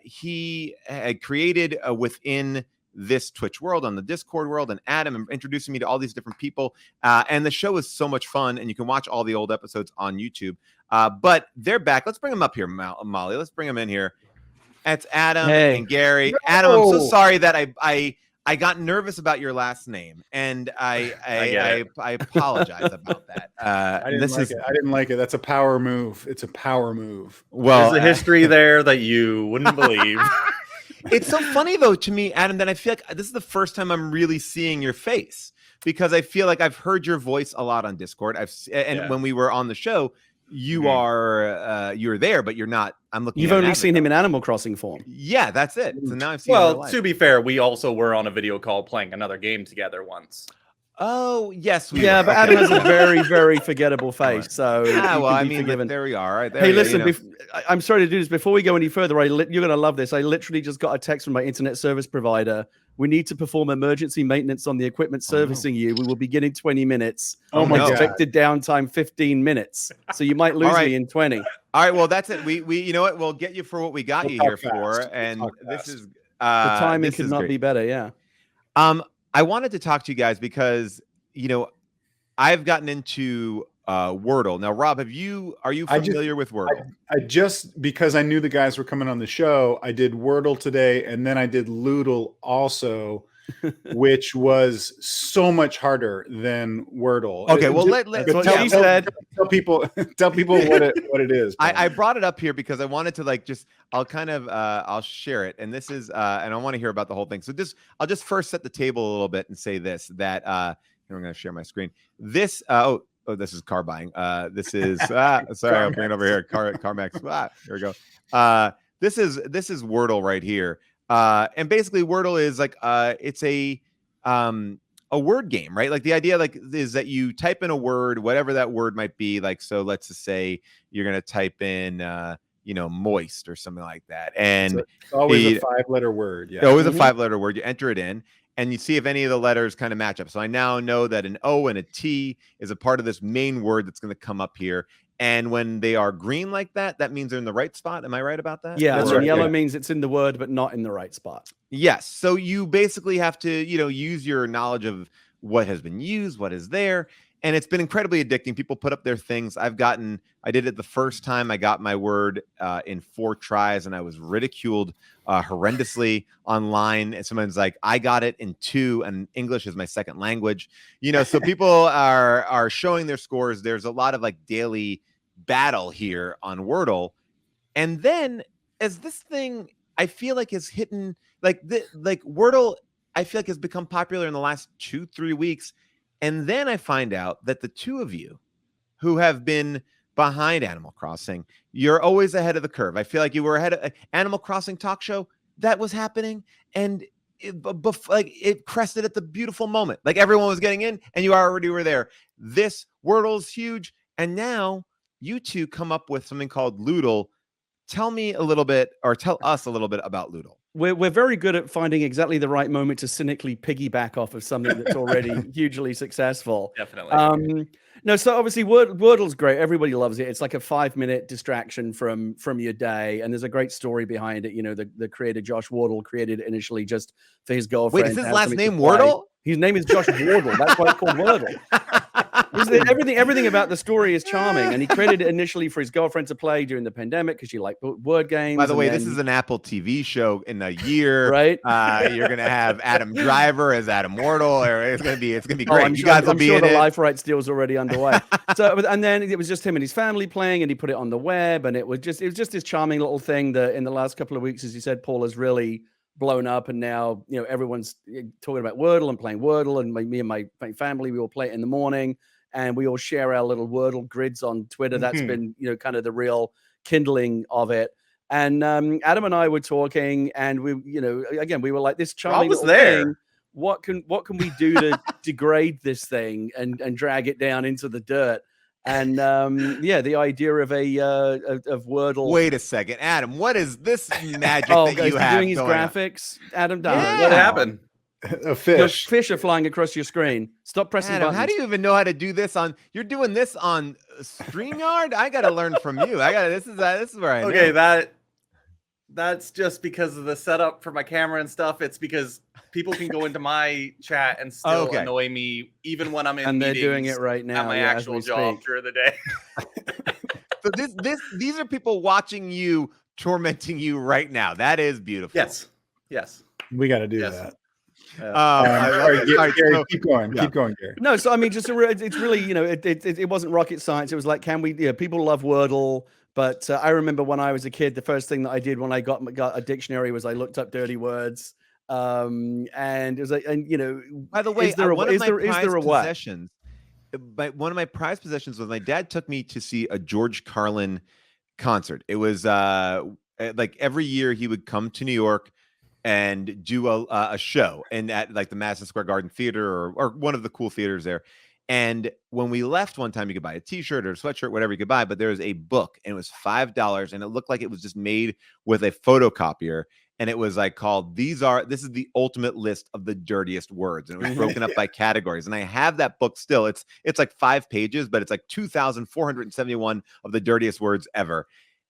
he had created within this Twitch world, on the Discord world, and Adam introducing me to all these different people. And the show is so much fun, and you can watch all the old episodes on YouTube. But they're back. Let's bring them up here, Molly. Let's bring them in here. That's Adam and Gary. No. Adam, I'm so sorry that I got nervous about your last name, and I apologize about that. I didn't like it. That's a power move. It's a power move. Well, there's a history there that you wouldn't believe. It's so funny though to me, Adam, that I feel like this is the first time I'm really seeing your face, because I feel like I've heard your voice a lot on Discord. When we were on the show, you're there, but you're not. I'm looking. You've only seen him in Animal Crossing form. Yeah, that's it. So now I've seen. Well, to be fair, we also were on a video call playing another game together once. Oh yes, but Adam has a very, very forgettable face. So well, I mean, there we are. Right there, hey, listen, I'm sorry to do this. Before we go any further, you're going to love this. I literally just got a text from my internet service provider. We need to perform emergency maintenance on the equipment servicing you. We will begin in 20 minutes. Oh my God. Expected downtime 15 minutes. So you might lose me in 20. All right, well, that's it. We you know what? We'll get you for what we got you here for. And this is the timing could not be better, yeah. I wanted to talk to you guys because, I've gotten into Wordle. Now, Rob, are you familiar with Wordle? I just, because I knew the guys were coming on the show, I did Wordle today, and then I did Ludl also, which was so much harder than Wordle. Okay, well, tell people what it is. I brought it up here because I wanted to I'll share it, and this is and I want to hear about the whole thing. So I'll just first set the table a little bit and say this, that here I'm going to share my screen. This this is car buying. This is sorry, I'll bring it over here. CarMax. Here we go. This is Wordle right here. And basically Wordle is like it's a word game, right? Like the idea is that you type in a word, whatever that word might be. Like, so let's just say you're going to type in moist or something like that. And it's always a 5-letter word. Yeah. Always a 5-letter word. You enter it in, and you see if any of the letters kind of match up. So I now know that an O and a T is a part of this main word that's going to come up here. And when they are green like that, that means they're in the right spot. Am I right about that? Yeah. And yellow means it's in the word, but not in the right spot. Yes. So you basically have to, use your knowledge of what has been used, what is there. And it's been incredibly addicting. People put up their things. I did it the first time. I got my word in 4 tries, and I was ridiculed horrendously online. And someone's like, I got it in 2, and English is my second language. So people are showing their scores. There's a lot of daily battle here on Wordle. And then as this thing, I feel like is hitting Wordle, I feel like has become popular in the last 2-3 weeks. And then I find out that the two of you who have been behind Animal Crossing, you're always ahead of the curve. I feel like you were ahead of Animal Crossing talk show that was happening. And it crested at the beautiful moment. Like everyone was getting in and you already were there. This Wordle's huge. And now you two come up with something called Ludl. Tell me a little bit, or tell us a little bit about Ludl. We're very good at finding exactly the right moment to cynically piggyback off of something that's already hugely successful. Definitely. No, so obviously Wordle's great. Everybody loves it. It's like a 5-minute distraction from your day, and there's a great story behind it. The creator Josh Wardle created it initially just for his girlfriend. Wait, is his last name Wardle? His name is Josh Wardle. That's why it's called Wordle. Everything about the story is charming, and he created it initially for his girlfriend to play during the pandemic because she liked word games. By the way, this is an Apple TV show in a year, right? You're gonna have Adam Driver as Adam Wardle, or it's gonna be great. I'm sure the life rights deal's already underway. So, and then it was just him and his family playing, and he put it on the web, and it was just this charming little thing that in the last couple of weeks, as you said, Paul, has really blown up, and now everyone's talking about Wordle and playing Wordle, and me and my family, we all play it in the morning, and we all share our little Wordle grids on Twitter. That's been kind of the real kindling of it. And Adam and I were talking, and we, you know, again, we were like, this charming was little there. thing. What can we do to degrade this thing and drag it down into the dirt? And yeah, the idea of of Wordle. Wait a second, Adam. What is this magic Oh, that guys, you have doing his going on? graphics? Adam, done. Yeah. What happened? A fish. Fish are flying across your screen. Stop pressing Adam, buttons. how do you even know how to do this on? You're doing this on StreamYard? I got to learn from you. This is where I know. Okay, that's just because of the setup for my camera and stuff. It's because people can go into my chat and still annoy me even when I'm in and they're meetings doing it right now at my as actual we job speak. during the day. So these are people watching you, tormenting you right now. That is beautiful. Yes. We got to do Yes. that. All Gary, so- keep going. yeah. Keep going, Gary. No, so I mean, just it's really, you know, it wasn't rocket science. It was like, can we? Yeah, people love Wordle, but I remember when I was a kid, the first thing that I did when I got a dictionary was I looked up dirty words, and it was like, and you know, By the way, is there a way? possessions? But one of my prized possessions was my dad took me to see a George Carlin concert. It was like every year he would come to New York and do a show and at like the Madison Square Garden Theater or one of the cool theaters there. And when we left one time, you could buy a t-shirt or a sweatshirt, whatever you could buy, but there was a book and it was $5 and it looked like it was just made with a photocopier. And it was like called, this is the ultimate list of the dirtiest words. And it was broken up by categories. And I have that book still. It's like 5 pages, but it's like 2,471 of the dirtiest words ever.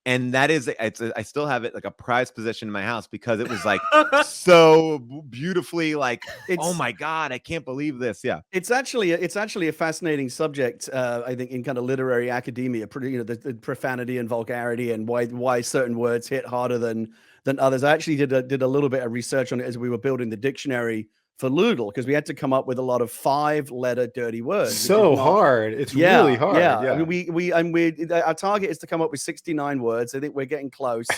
And that is, I still have it like a prized possession in my house because it was like so beautifully like, oh my God, I can't believe this. Yeah. It's actually a fascinating subject, I think, in kind of literary academia, you know, the profanity and vulgarity and why certain words hit harder than others. I actually did a little bit of research on it as we were building the dictionary for Ludl, because we had to come up with a lot of 5-letter dirty words. So hard. It's really hard. Yeah. I mean, our target is to come up with 69 words. I think we're getting close.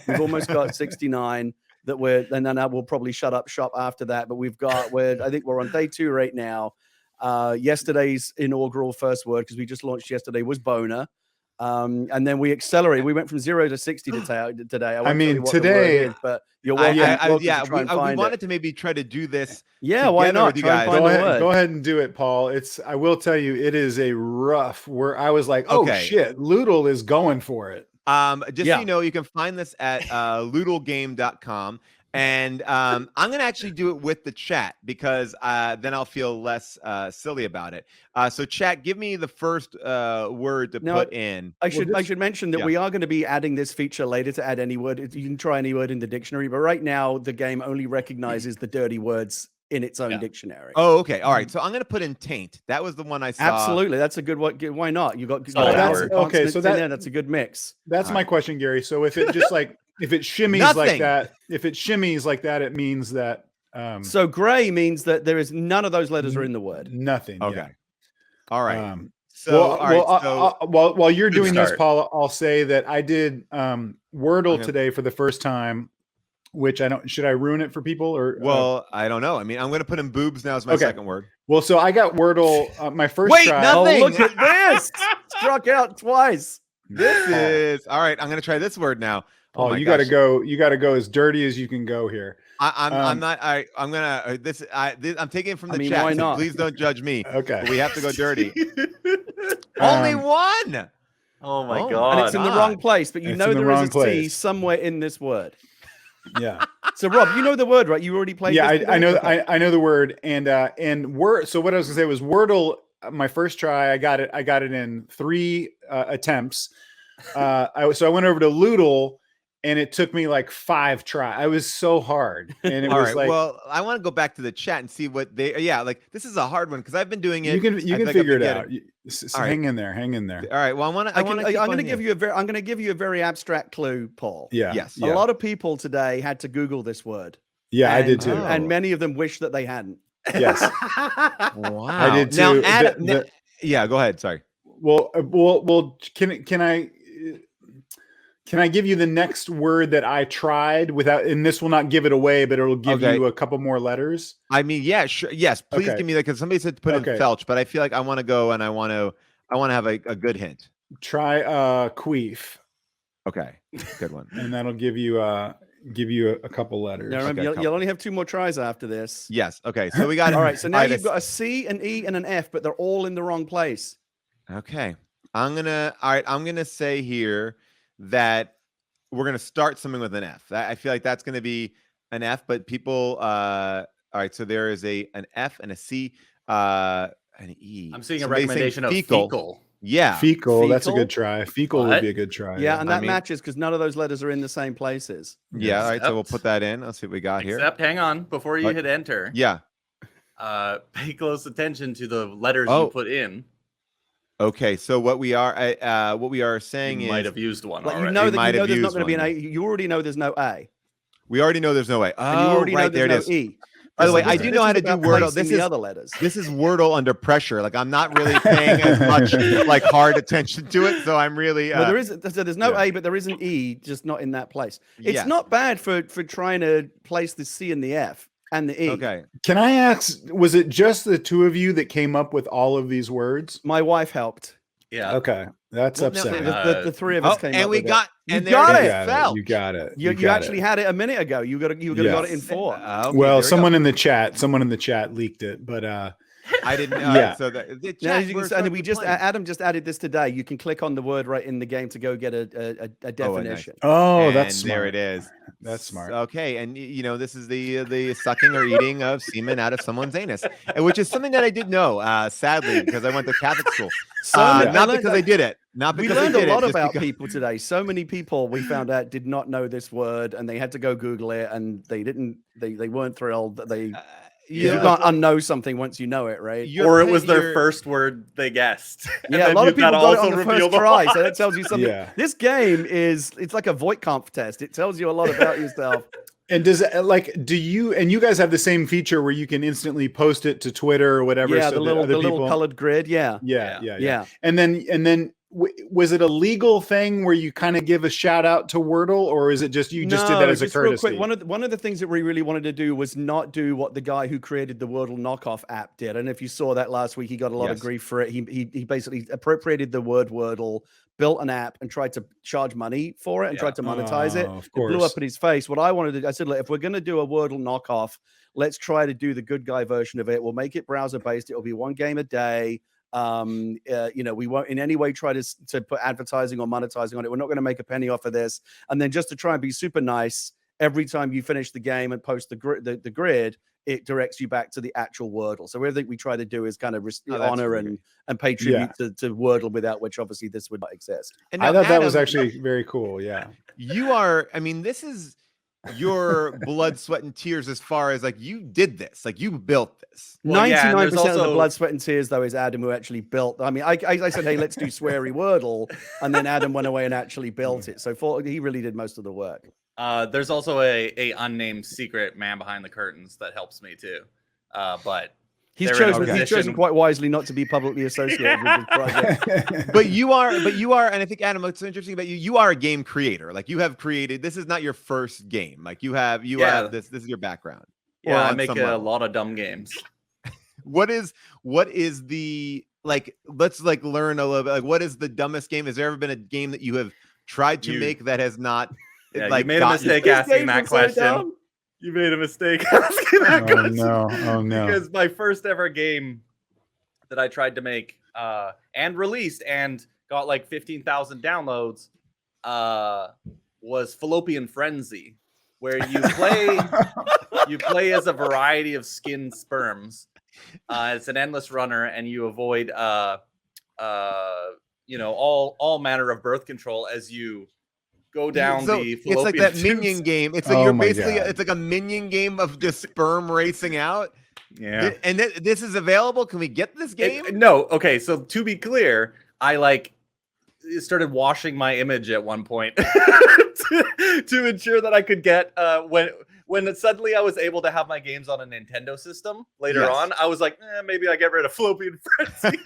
We've almost got 69 and then I will probably shut up shop after that. But I think we're on day 2 right now. Yesterday's inaugural first word, because we just launched yesterday, was boner. And then we accelerated. We went from 0 to 60 today. I mean, today, but you're welcome. We wanted to maybe try to do this. Yeah, why not? You guys. Go ahead and do it, Paul. I will tell you, it is a rough word. I was like, oh shit, Ludl is going for it. So you know, you can find this at ludlgame.com. And I'm going to actually do it with the chat because then I'll feel less silly about it. So chat, give me the first word to put in. I should mention that we are going to be adding this feature later to add any word. You can try any word in the dictionary, but right now the game only recognizes the dirty words in its own dictionary. Oh, okay. All right. So I'm going to put in taint. That was the one I saw. Absolutely. That's a good one. Why not? You got okay. So that's a good mix. That's my question, Gary. So if it just like, if it shimmies like that, it means that. So gray means that there is none of those letters are in the word. Nothing. Okay. Yeah. All right. While you're doing this, Paul, I'll say that I did Wordle today for the first time, which should I ruin it for people or? Well, I don't know. I mean, I'm going to put in boobs now as my second word. Well, so I got Wordle my first try. Nothing. Oh, look at this. Struck out twice. This is all right. I'm going to try this word now. Oh, you got to go. You got to go as dirty as you can go here. I'm not. I'm gonna. I'm taking it from the chat. Why not? So please don't judge me. Okay. But we have to go dirty. Only one. Oh my God. And it's in the wrong place, but you know there is a place. T somewhere in this word. Yeah. So Rob, you know the word, right? You already played. Yeah, I know. I know the word, and word. So what I was gonna say was Wordle. My first try, I got it in 3 attempts. So I went over to Ludl. And it took me like 5 tries. I was so hard. And it was like, well, I want to go back to the chat and see what like this is a hard one because I've been doing it. You can figure it out. Hang in there. All right. Well, I'm going to give you a very abstract clue, Paul. Yeah. Yes. A lot of people today had to Google this word. Yeah, I did too. And many of them wish that they hadn't. Yes. Wow. I did too. Now, yeah, go ahead. Sorry. Well, can I give you the next word that I tried without, and this will not give it away, but it'll give you a couple more letters? I mean, yeah, sure. Yes, please give me that because somebody said to put in felch, but I feel like I want to go and I want to have a good hint. Try queef. Okay, good one. And that'll give you a couple letters. Now remember, Okay, you'll only have 2 more tries after this. Yes. Okay. So we got All right. So now all right, you've got a C, an E, and an F, but they're all in the wrong place. Okay. I'm gonna say here that we're gonna start something with an F. I feel like that's gonna be an F, but people all right, so there is an F and a C, an E. I'm seeing a Somebody's saying recommendation of fecal. Yeah. Fecal, that's a Fecal? good try. Fecal would What? be a good try. Yeah, and I that mean- matches because none of those letters are in the same places. Yeah. All right. So we'll Except- put that in. Let's see what we got here. Except, hang on, before you What? hit enter, Yeah. pay close attention to the letters Oh. you put in. Okay. So what we are saying You is might have used one Like already. you know We might that have there's not used going to be an one. A. You already know there's no A, we already know there's no way. and you Oh, already know right there there's it no is. E. By the way, This I is- do this know how is to do about Wordle. placing This the is other letters. This is Wordle under pressure. Like I'm not really paying as much like hard attention to it, so I'm really. Well, there's no yeah. A, but there is an E, just not in that place. It's Yes. not bad for trying to place the C and the F and the E. Okay. Can I ask, was it just the two of you that came up with all of these words? My wife helped. Yeah. Okay, that's Well, now- upsetting. The 3 of us came and up we with got You and got there it. it got fell. You got it. You got actually it. had it a minute ago. You got it in 4. Okay, Well, there we go. someone in the chat leaked it, but I didn't know. Yeah. So the Now, chat, as you we're can see, and starting we to just play. Adam just added this today. You can click on the word right in the game to go get a definition. oh, And that's smart. there it is. That's smart. Okay, and this is the sucking or eating of semen out of someone's anus, which is something that I did know, sadly, because I went to Catholic school. So Not because I did it. Not We because I learned did a lot it, just about because- people today. So many people we found out did not know this word, and they had to go Google it, and they weren't thrilled that they. You yeah. can't unknow something once you know it, right? Or it was their you're- first word they guessed. And Yeah, a then lot of people that got it on also the revealed first a try, lot. so that tells you something. Yeah. This game it's like a Voight-Kampf test. It tells you a lot about yourself. And does it, do you guys have the same feature where you can instantly post it to Twitter or whatever? Yeah, so the that other little people- colored grid. Yeah. Yeah. And then was it a legal thing where you kind of give a shout out to Wordle, or is it just you just did that as a just real courtesy? quick, one of the things that we really wanted to do was not do what the guy who created the Wordle knockoff app did. And if you saw that last week, he got a lot of Yes. grief for it. He basically appropriated the word Wordle, built an app, and tried to charge money for it and Yeah. tried to monetize it. Oh, of It blew course. up in his face. What I wanted to, I said, look, if we're going to do a Wordle knockoff, let's try to do the good guy version of it. We'll make it browser based. It'll be 1 game a day. We won't in any way try to put advertising or monetizing on it. We're not going to make a penny off of this. And then just to try and be super nice, every time you finish the game and post the grid, it directs you back to the actual Wordle. So everything we try to do is kind of that's honor great. and pay tribute to Wordle, without which obviously this would not exist. And I now, thought that was Adam, actually very cool. Yeah. you are. I mean, this is your blood, sweat, and tears. As far as like you did this, like you built this. Well, yeah, and 99% there's of the also- blood, sweat, and tears, though, is Adam who actually built. I mean, I said, hey, let's do sweary Wordle, and then Adam went away and actually built it. So he really did most of the work. There's also a unnamed secret man behind the curtains that helps me too. But He's they're in a chosen position- quite wisely not to be publicly associated with this project. But you are, and I think Adam, what's so interesting about you, you are a game creator. Like you have created. This is not your first game. Like you have this. This is your background. yeah, Or I on make some a level. lot of dumb games. What is the like? Let's like learn a little bit. Like, what is the dumbest game? Has there ever been a game that you have tried to You- make that has not? Yeah, like you made a gotten- mistake This asking game's that been so question. dumb. You made a mistake asking that Oh question. no. Oh no. Because my first ever game that I tried to make and released and got like 15,000 downloads was Fallopian Frenzy, where you play as a variety of skinned sperms. It's an endless runner, and you avoid all manner of birth control as you go down So the it's like fallopian that tubes. minion game. It's like Oh you're my basically God. it's like a minion game of just sperm racing out. Yeah. And this is available. Can we get this game? No, okay. So to be clear, I started washing my image at one point to ensure that I could get when suddenly I was able to have my games on a Nintendo system later Yes. on. I was like, maybe I get rid of Fallopian Frenzy.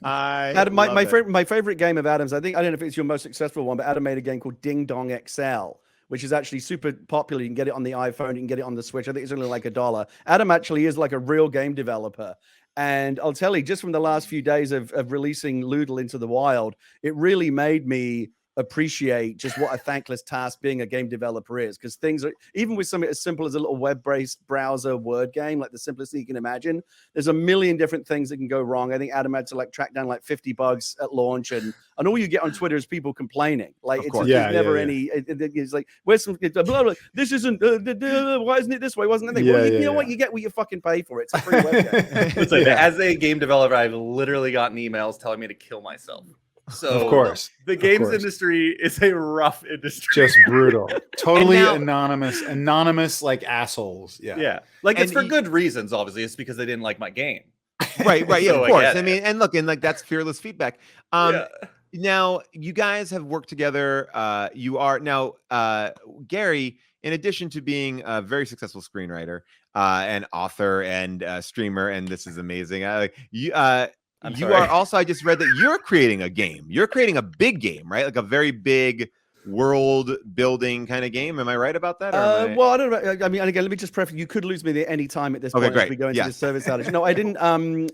Adam, my favorite game of Adam's, I don't know if it's your most successful one, but Adam made a game called Ding Dong XL, which is actually super popular. You can get it on the iPhone, you can get it on the Switch. I think it's only like $1. Adam actually is like a real game developer. And I'll tell you, just from the last few days of releasing Ludl into the wild, it really made me appreciate just what a thankless task being a game developer is, because things are, even with something as simple as a little web-based browser word game, like the simplest thing you can imagine, there's a million different things that can go wrong. I think Adam had to like track down like 50 bugs at launch, and all you get on Twitter is people complaining. Like it's never any. It's like, where's some blah, blah, this isn't why isn't it this way? Wasn't it? Well, you know what, you get what you fucking pay for. It's a free web game. Listen, as a game developer, I've literally gotten emails telling me to kill myself. So of course, the games industry is a rough industry. Just brutal. Totally anonymous like assholes. Yeah. Like it's for good reasons, obviously. It's because they didn't like my game. Right, yeah, So of course. I mean, and look, and like that's fearless feedback. Now you guys have worked together. You are now Gary, in addition to being a very successful screenwriter, and author and streamer, and this is amazing. You are also, I just read that you're creating a game. You're creating a big game, right? Like a very big world building kind of game. Am I right about that? Well, I don't know. I mean, again, let me just preface, you could lose me at any time at this point as we go into the service outage. No, I didn't.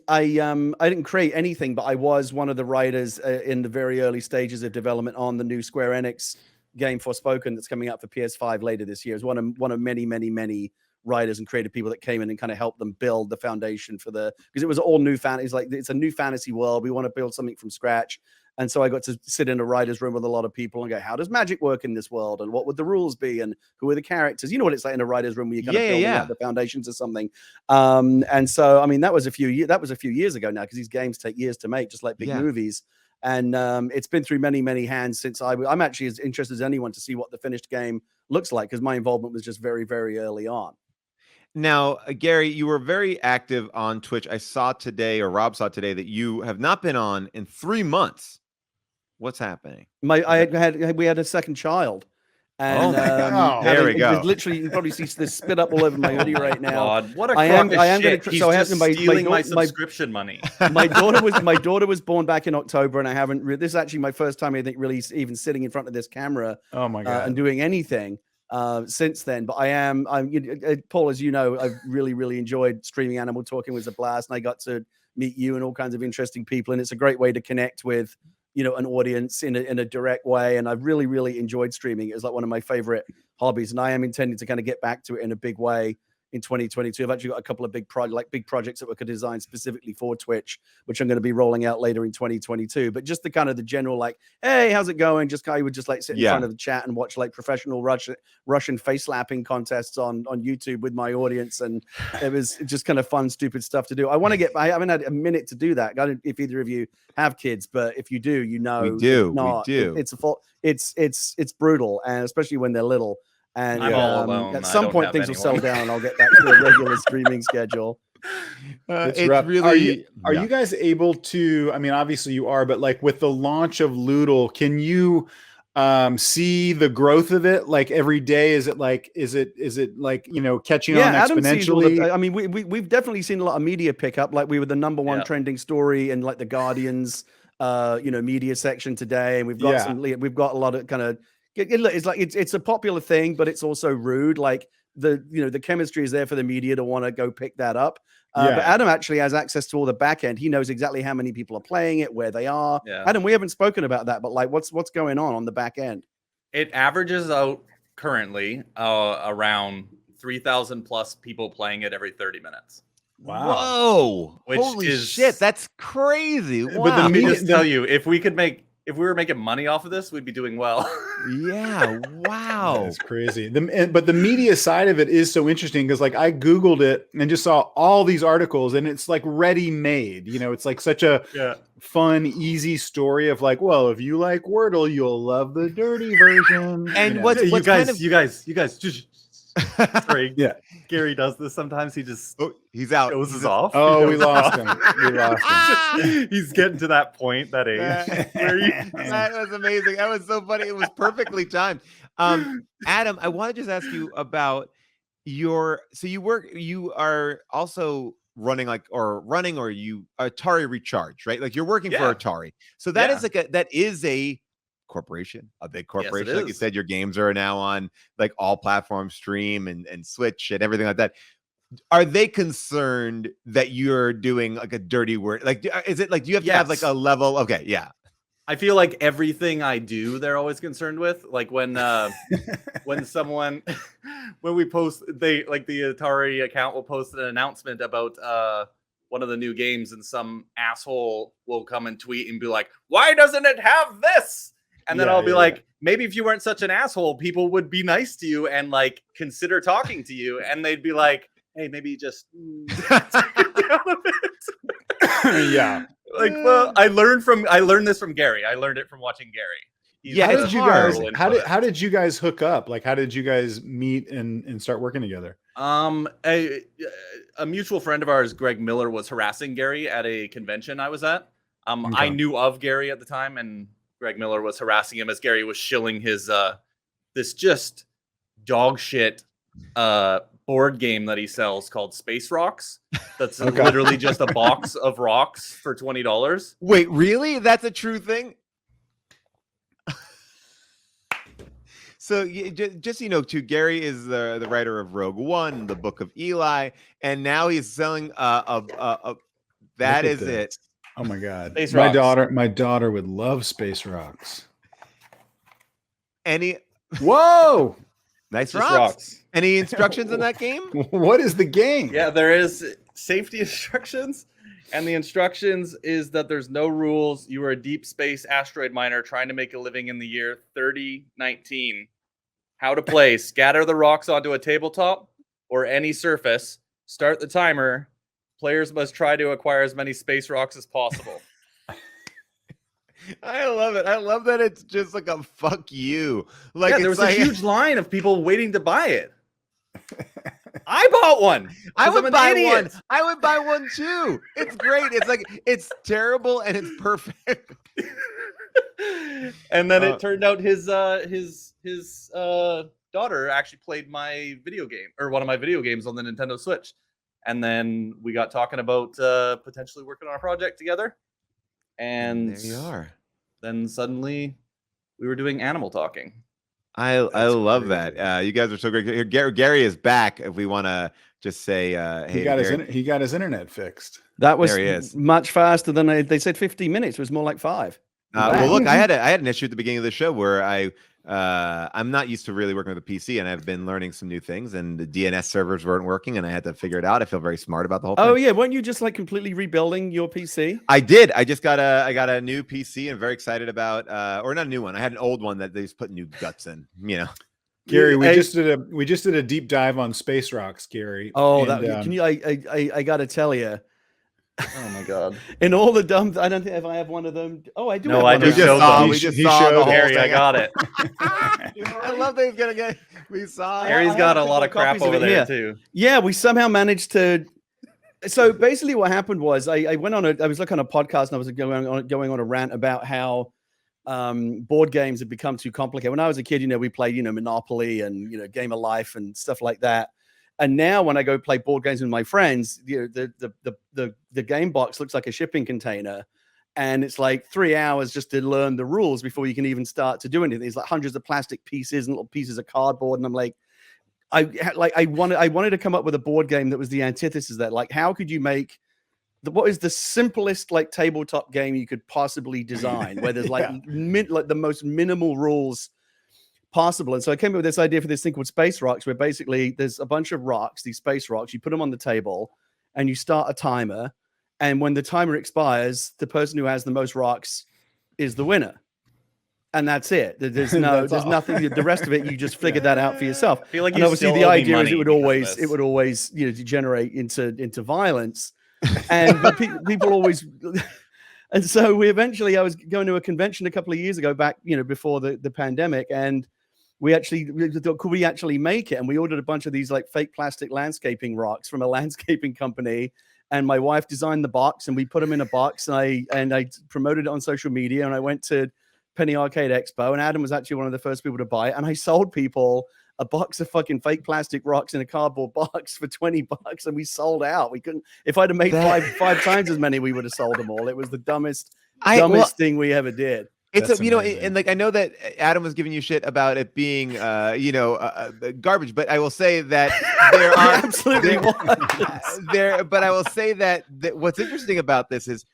I didn't create anything, but I was one of the writers in the very early stages of development on the new Square Enix game Forspoken that's coming out for PS5 later this year. It's one of many writers and creative people that came in and kind of helped them build the foundation for because it was all new fantasy. Like it's a new fantasy world. We want to build something from scratch. And so I got to sit in a writer's room with a lot of people and go, how does magic work in this world? And what would the rules be? And who are the characters? You know what it's like in a writer's room where you're kind of building out the foundations of something. And so, I mean, that was a few years ago now, because these games take years to make, just like big movies. And it's been through many hands since I'm actually as interested as anyone to see what the finished game looks like, because my involvement was just very, very early on. Now, Gary, you were very active on Twitch. I saw today, or Rob saw today, that you have not been on in 3 months. What's happening? We had a second child. And there we go. Literally, you can probably see this spit up all over my hoodie right now. God, what a crock of shit. He's just stealing my subscription money. My daughter was born back in October, and I haven't. This is actually my first time, I think, really even sitting in front of this camera. Oh my God. And doing anything since then. But I'm Paul, as you know, I've really enjoyed streaming Animal Talking. Was a blast, and I got to meet you and all kinds of interesting people, and it's a great way to connect with an audience in a direct way. And I've really enjoyed streaming. It was like one of my favorite hobbies, and I am intending to kind of get back to it in a big way in 2022. I've actually got a couple of big projects that were designed specifically for Twitch, which I'm going to be rolling out later in 2022. But just the kind of the general, like, hey, how's it going? I would just like sit in front of the chat and watch like professional Russian face slapping contests on YouTube with my audience. And it was just kind of fun, stupid stuff to do. I haven't had a minute to do that. I don't, if either of you have kids, but if you do, we do. It's brutal, and especially when they're little. And I'm all alone. At some point, things will settle down, and I'll get back to a regular streaming schedule. It's rough. Really. Are you guys able to? I mean, obviously you are, but like with the launch of Ludl, can you see the growth of it? Like every day, is it like catching on exponentially? I mean, we've definitely seen a lot of media pickup. Like we were the #1 trending story in like the Guardian's media section today, and we've got a lot of kind of. It's like it's a popular thing, but it's also rude. Like the chemistry is there for the media to want to go pick that up. But Adam actually has access to all the back end. He knows exactly how many people are playing it, where they are. Yeah. Adam, we haven't spoken about that, but like what's going on the back end? It averages out currently around 3,000 plus people playing it every 30 minutes. Wow! Whoa! Holy shit, that's crazy! Wow. But let me just tell you, if we were making money off of this, we'd be doing well. Yeah, wow. That's crazy. But the media side of it is so interesting, because like I Googled it and just saw all these articles, and it's like ready-made. It's like such a fun, easy story of like, well, if you like Wordle, you'll love the dirty version. And you guys just sorry. Yeah. Gary does this sometimes. He just he's out. Goes off. Oh, we lost him. He's getting to that point, that age. That was amazing. That was so funny. It was perfectly timed. Adam, I want to just ask you about you are also running Atari Recharge, right? Like you're working for Atari. So that is a corporation, a big corporation. Yes, like you said, your games are now on like all platforms, stream and Switch and everything like that. are they concerned that you're doing like a dirty word? Like, is it like, do you have to have like a level? Okay. Yeah. I feel like everything I do, they're always concerned with. Like when someone, when we post, the Atari account will post an announcement about one of the new games, and some asshole will come and tweet and be like, "Why doesn't it have this?" And then I'll be like, "Maybe if you weren't such an asshole, people would be nice to you and like consider talking to you." And they'd be like, "Hey, maybe just take it down a bit." Yeah. Like, well, I learned this from Gary. I learned it from watching Gary. How did you guys hook up? Like, how did you guys meet and start working together? A mutual friend of ours, Greg Miller, was harassing Gary at a convention I was at. I knew of Gary at the time, and Greg Miller was harassing him as Gary was shilling his this just dog shit board game that he sells called Space Rocks. That's literally just a box of rocks for $20. Wait, really? That's a true thing? So just too, Gary is the writer of Rogue One, the Book of Eli, and now he's selling that is it. Oh my God. Space my rocks. my daughter would love Space Rocks. Whoa! Nice Just rocks. Any instructions in that game? What is the game? Yeah, there is safety instructions. And the instructions is that there's no rules. You are a deep space asteroid miner trying to make a living in the year 3019. How to play: scatter the rocks onto a tabletop or any surface. Start the timer. Players must try to acquire as many space rocks as possible. I love it. I love that it's just like a fuck you. Like, yeah, there was a huge line of people waiting to buy it. I bought one. I would buy one. I would buy one too. It's great. It's like, it's terrible and it's perfect. And then it turned out his daughter actually played my video game, or one of my video games, on the Nintendo Switch. And then we got talking about potentially working on a project together. And there you are. Then suddenly we were doing animal talking. I love that. You guys are so great. Here, Gary is back. If we want to just say, hey, he got his internet fixed. That was there he is. Much faster than they said. 15 minutes. It was more like 5. Well, look, I had an issue at the beginning of the show where I'm not used to really working with a PC, and I've been learning some new things, and the DNS servers weren't working, and I had to figure it out. I feel very smart about the whole thing. Oh yeah, weren't you just like completely rebuilding your PC? I did. I got a new PC, and very excited about, or not a new one. I had an old one that they just put new guts in. Gary, we just did a deep dive on Space Rocks, Gary. Oh, can you? I got to tell you. Oh my God! In all the dumb, I don't think if I have one of them. Oh, I do. No, have I just showed. We just saw Gary. I got it. I love that he's gonna get. We saw. Gary's got a lot of crap over there too. Yeah, we somehow managed to. So basically, what happened was I went on I was looking on a podcast, and I was going on a rant about how board games have become too complicated. When I was a kid, we played Monopoly and Game of Life and stuff like that. And now when I go play board games with my friends, the game box looks like a shipping container, and it's like 3 hours just to learn the rules before you can even start to do anything. There's like hundreds of plastic pieces and little pieces of cardboard, and I'm like, I wanted to come up with a board game that was the antithesis of that. Like, how could you make what is the simplest like tabletop game you could possibly design, where there's like like the most minimal rules possible? And so I came up with this idea for this thing called Space Rocks, where basically there's a bunch of rocks, these space rocks, you put them on the table and you start a timer, and when the timer expires, the person who has the most rocks is the winner, and that's it. There's nothing. The rest of it, you just figured that out for yourself. I feel like, and obviously the idea is it would always degenerate into violence, and people always. And so I was going to a convention a couple of years ago, back before the pandemic, and we thought, could we actually make it? And we ordered a bunch of these like fake plastic landscaping rocks from a landscaping company. And my wife designed the box, and we put them in a box, and I promoted it on social media, and I went to Penny Arcade Expo, and Adam was actually one of the first people to buy it. And I sold people a box of fucking fake plastic rocks in a cardboard box for $20, and we sold out. We couldn't. If I'd have made five times as many, we would have sold them all. It was the dumbest thing we ever did. It's That's a, you know, amazing. and like I know that Adam was giving you shit about it being, garbage, but I will say that there are absolutely but I will say that what's interesting about this is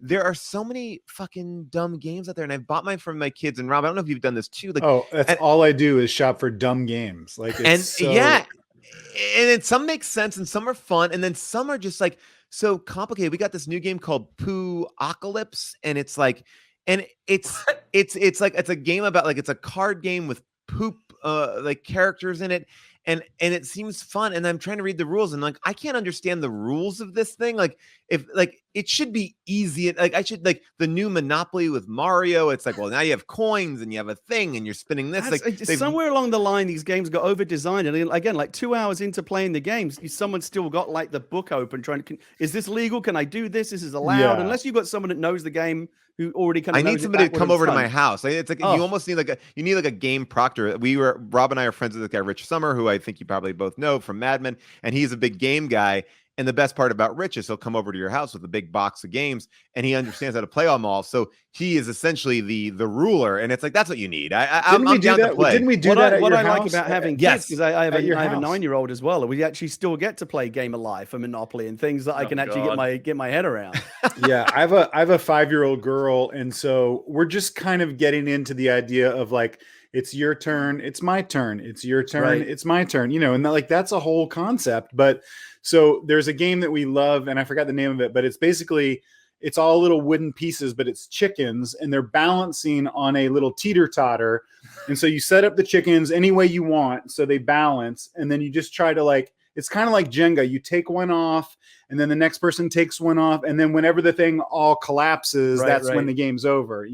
there are so many fucking dumb games out there, and I've bought mine from my kids. And Rob, I don't know if you've done this too. Like, that's all I do is shop for dumb games. Like, it's and then some make sense and some are fun, and then some are just like so complicated. We got this new game called Poo-Ocalypse, and it's like, and it's like it's a game about like it's a card game with poop like characters in it, and it seems fun. And I'm trying to read the rules, and like I can't understand the rules of this thing. Like if like it should be easy. Like I should like the new Monopoly with Mario. It's like, well, now you have coins and you have a thing and you're spinning this. Like somewhere along the line, these games got over designed, and again, like 2 hours into playing the games, someone's still got like the book open, trying to. Is this legal? Can I do this? This is allowed. Yeah. Unless you've got someone that knows the game who already kind of. I need somebody to come over to my house. Like, it's like you almost need like a game proctor. Rob and I are friends with this guy Rich Summer, who I think you probably both know from Mad Men, and he's a big game guy. And the best part about Rich is he'll come over to your house with a big box of games, and he understands how to play them all. So he is essentially the ruler, and it's like that's what you need. I'm down to play. Didn't we do that at what your I like house? about having Yes. kids, because I have a 9-year-old as well. We actually still get to play Game of Life and Monopoly and things that I can actually get my head around. Yeah, I have a 5-year-old girl, and so we're just kind of getting into the idea of like, it's your turn, it's my turn, it's your turn, Right. it's my turn, and that's a whole concept. But so there's a game that we love, and I forgot the name of it, but it's basically, it's all little wooden pieces, but it's chickens, and they're balancing on a little teeter-totter. And so you set up the chickens any way you want, so they balance, and then you just try to like, it's kind of like Jenga. You take one off, and then the next person takes one off, and then whenever the thing all collapses, that's when the game's over,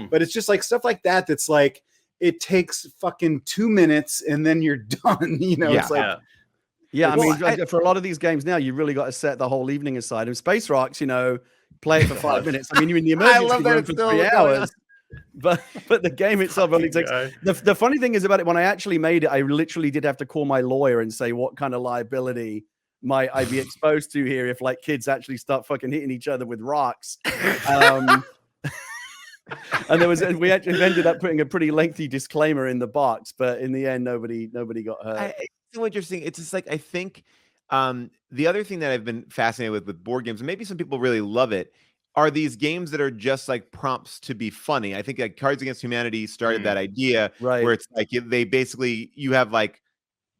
But it's just like stuff like that that's like, it takes fucking 2 minutes, and then you're done, It's like... Yeah, for a lot of these games now, you really got to set the whole evening aside. And Space Rocks, play it for 5 minutes. I mean, you're in the emergency room for 3 hours. But the game itself only takes... The funny thing is about it, when I actually made it, I literally did have to call my lawyer and say, what kind of liability might I be exposed to here if like kids actually start fucking hitting each other with rocks? And we actually ended up putting a pretty lengthy disclaimer in the box, but in the end, nobody got hurt. It's so interesting. It's just like I think the other thing that I've been fascinated with board games, and maybe some people really love it, are these games that are just like prompts to be funny. I think like Cards Against Humanity started that idea, where it's like they basically you have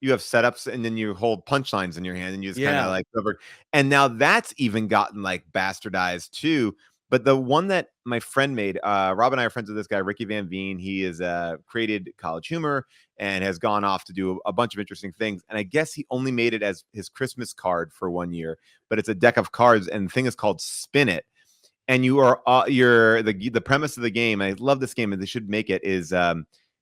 setups and then you hold punchlines in your hand and you just kind of like cover. And now that's even gotten like bastardized too. But the one that my friend made, Rob and I are friends with this guy, Ricky Van Veen. He has created College Humor and has gone off to do a bunch of interesting things. And I guess he only made it as his Christmas card for 1 year. But it's a deck of cards, and the thing is called Spin It. And you are the premise of the game. I love this game, and they should make it. Is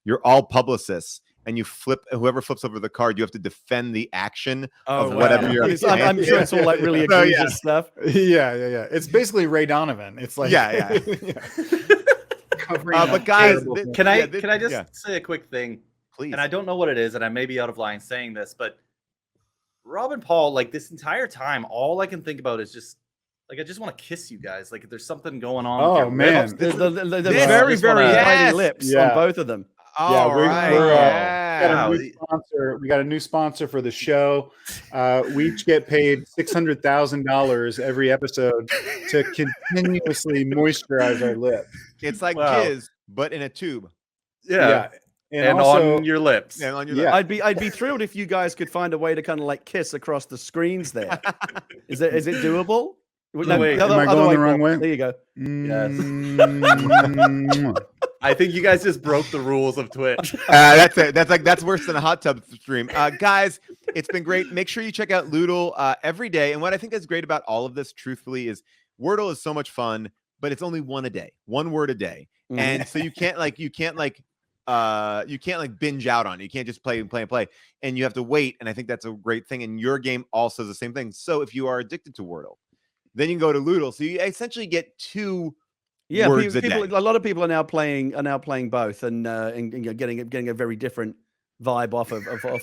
you're all publicists. And you whoever flips over the card, you have to defend the action of whatever you're. I'm sure it's all like really egregious stuff. Yeah. It's basically Ray Donovan. It's like but guys, can I just say a quick thing, please? And I don't know what it is, and I may be out of line saying this, but Rob and Paul, like this entire time, all I can think about is just like I just want to kiss you guys. Like if there's something going on. Oh man, the very tiny lips on both of them. We got a new sponsor for the show. We each get paid $600,000 every episode to continuously moisturize our lips. It's like jizz, but in a tube. Yeah. And also, on your lips. And on your lips. I'd be thrilled if you guys could find a way to kind of like kiss across the screens there. Is it doable? No, wait, am I going the wrong way? There you go. Yes. I think you guys just broke the rules of Twitch. That's it. That's worse than a hot tub stream. Guys, it's been great. Make sure you check out Ludl every day. And what I think is great about all of this, truthfully, is Wordle is so much fun, but it's only one word a day. And so you can't binge out on it. You can't just play, and you have to wait. And I think that's a great thing. And your game also is the same thing. So if you are addicted to Wordle, then you can go to Ludl. So you essentially get 2 words a day. A lot of people are now playing both and getting a very different vibe off of both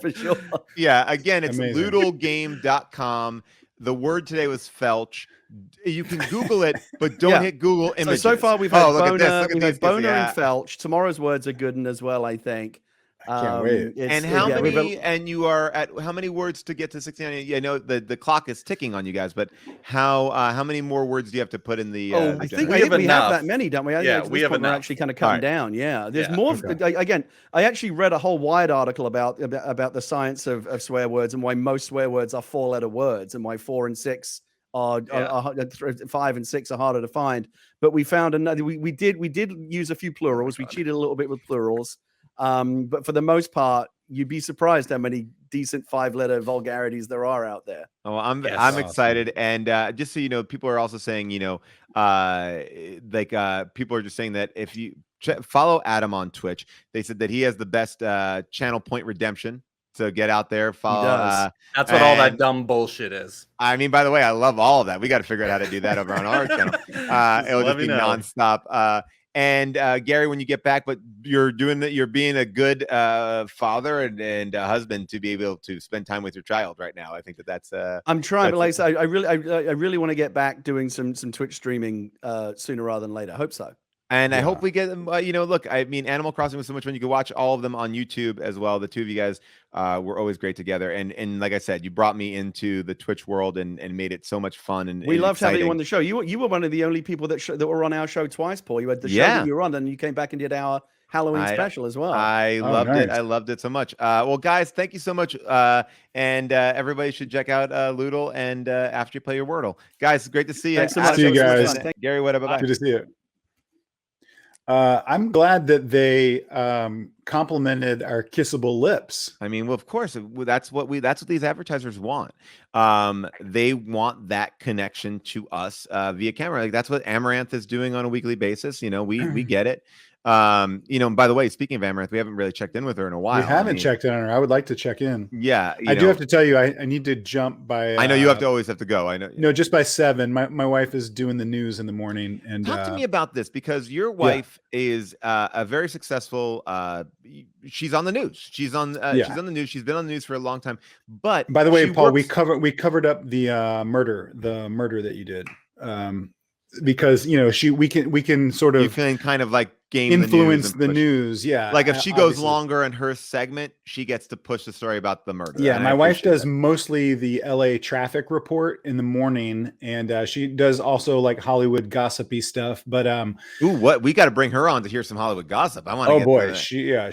for sure. Yeah, again, it's ludlgame.com. The word today was felch. You can Google it, but don't Yeah. hit Google images. So far we've had look at this, Boner, look at we've these had Boner kids, and Felch. Tomorrow's words are good as well, I think. Can't wait. And how many? And you are at how many words to get to 69? Yeah, I know the clock is ticking on you guys, but how many more words do you have to put in the? I the think generator? we have enough. that many, don't we? Yeah, we have We're enough. actually kind of cutting Right. down. Yeah, there's Yeah. more. Okay. Again, I actually read a whole Wired article about the science of swear words and why most swear words are 4-letter words and why 4 and 6 are 5 and 6 are harder to find. But we found another. We did use a few plurals. We cheated a little bit with plurals, but for the most part, you'd be surprised how many decent 5-letter vulgarities there are out there. Oh, I'm Yes. I'm Awesome. excited, and just so you know, people are also saying, people are just saying that if you follow Adam on Twitch, they said that he has the best channel point redemption. So get out there, follow. does. That's what all that and- dumb bullshit is. I mean, by the way, I love all of that. We got to figure out how to do that over on our channel. It'll let just me be know. nonstop. And Gary, when you get back, but you're doing that. You're being a good father and husband to be able to spend time with your child right now. I think that's. I'm trying, but like I That's said, I really want to get back doing some Twitch streaming sooner rather than later. I hope so. And I Yeah. hope we get them. Look, I mean, Animal Crossing was so much fun. You can watch all of them on YouTube as well. The two of you guys were always great together. And like I said, you brought me into the Twitch world and made it so much fun. And We and loved having you exciting. on the show. You were one of the only people that were on our show twice, Paul. You had the show Yeah. that you were on, and you came back and did our Halloween I- special as well. I Oh, loved it. nice. I loved it so much. Well, guys, thank you so much. And everybody should check out Ludl and after you play your Wordle. Guys, great to see you. Thanks so much. See you That was so much guys. fun. Thank- Gary, what about Good to see you. I'm glad that they complimented our kissable lips. I mean, well, of course, that's what these advertisers want. They want that connection to us via camera. Like that's what Amaranth is doing on a weekly basis. We get it. By the way, speaking of Amaranth, we haven't really checked in with her in a while. We haven't I mean, checked in on her. I would like to check in. Yeah, I do have to tell you, I need to jump by. I know you always have to go. I know. No, just by 7. My wife is doing the news in the morning, and Talk to me about this because your wife is a very successful. She's on the news. She's on the news.'s been on the news for a long time. But by the way, she Paul, works- we covered up the murder that you did, because we can sort you of can kind of like game influence the the news. news. Yeah, Like if she goes obviously. longer in her segment, she gets to push the story about the murder. Yeah, and my I wife appreciate does that. mostly the LA traffic report in the morning, and she does also like Hollywood gossipy stuff. But Ooh, what we got to bring her on to hear some Hollywood gossip. I want to. oh get boy, to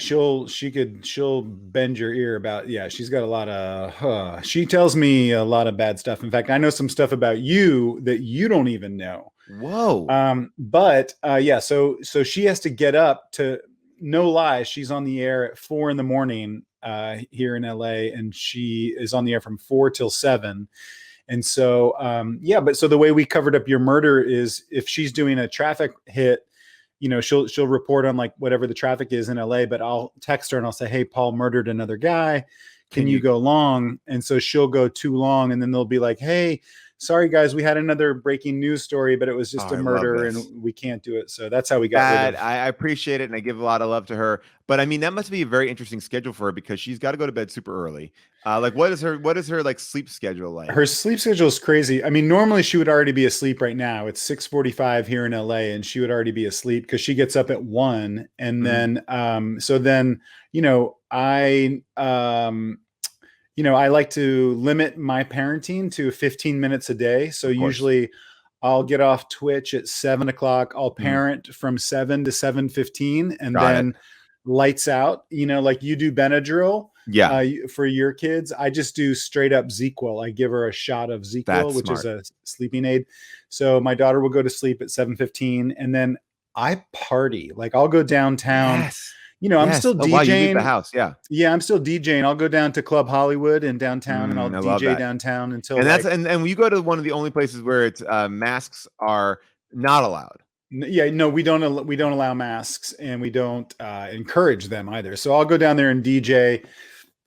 she'll bend your ear about. Yeah, she's got a lot of. She tells me a lot of bad stuff. In fact, I know some stuff about you that you don't even know. Whoa. So she has to get up to, no lie, she's on the air at 4 a.m. Here in LA, and she is on the air from 4 till 7. And so but so the way we covered up your murder is if she's doing a traffic hit, she'll report on like whatever the traffic is in LA, but I'll text her and I'll say, hey, Paul murdered another guy, can you go long? And so she'll go too long, and then they'll be like, hey, sorry guys, we had another breaking news story, but it was just Oh, a I murder love this. and we can't do it. So that's how we got That rid of. I appreciate it, and I give a lot of love to her. But I mean, that must be a very interesting schedule for her because she's got to go to bed super early. Like, what is her like sleep schedule like? Her sleep schedule is crazy. I mean, normally she would already be asleep right now. It's 6:45 here in LA, and she would already be asleep because she gets up at 1. And then, I like to limit my parenting to 15 minutes a day. So usually I'll get off Twitch at 7 o'clock. I'll parent from 7 to 7:15, and then lights out, like you do Benadryl. Yeah. For your kids, I just do straight up ZzzQuil. I give her a shot of ZzzQuil, That's which is smart. a sleeping aid. So my daughter will go to sleep at 7:15, and then I party. Like I'll go downtown. Yes. I'm still DJing. Wow, you leave the house. Yeah. Yeah, I'm still DJing. I'll go down to Club Hollywood in downtown, and I'll I love DJ that. downtown until. And that's and you go to one of the only places where it's masks are not allowed. No, we don't allow masks, and we don't encourage them either. So I'll go down there and DJ,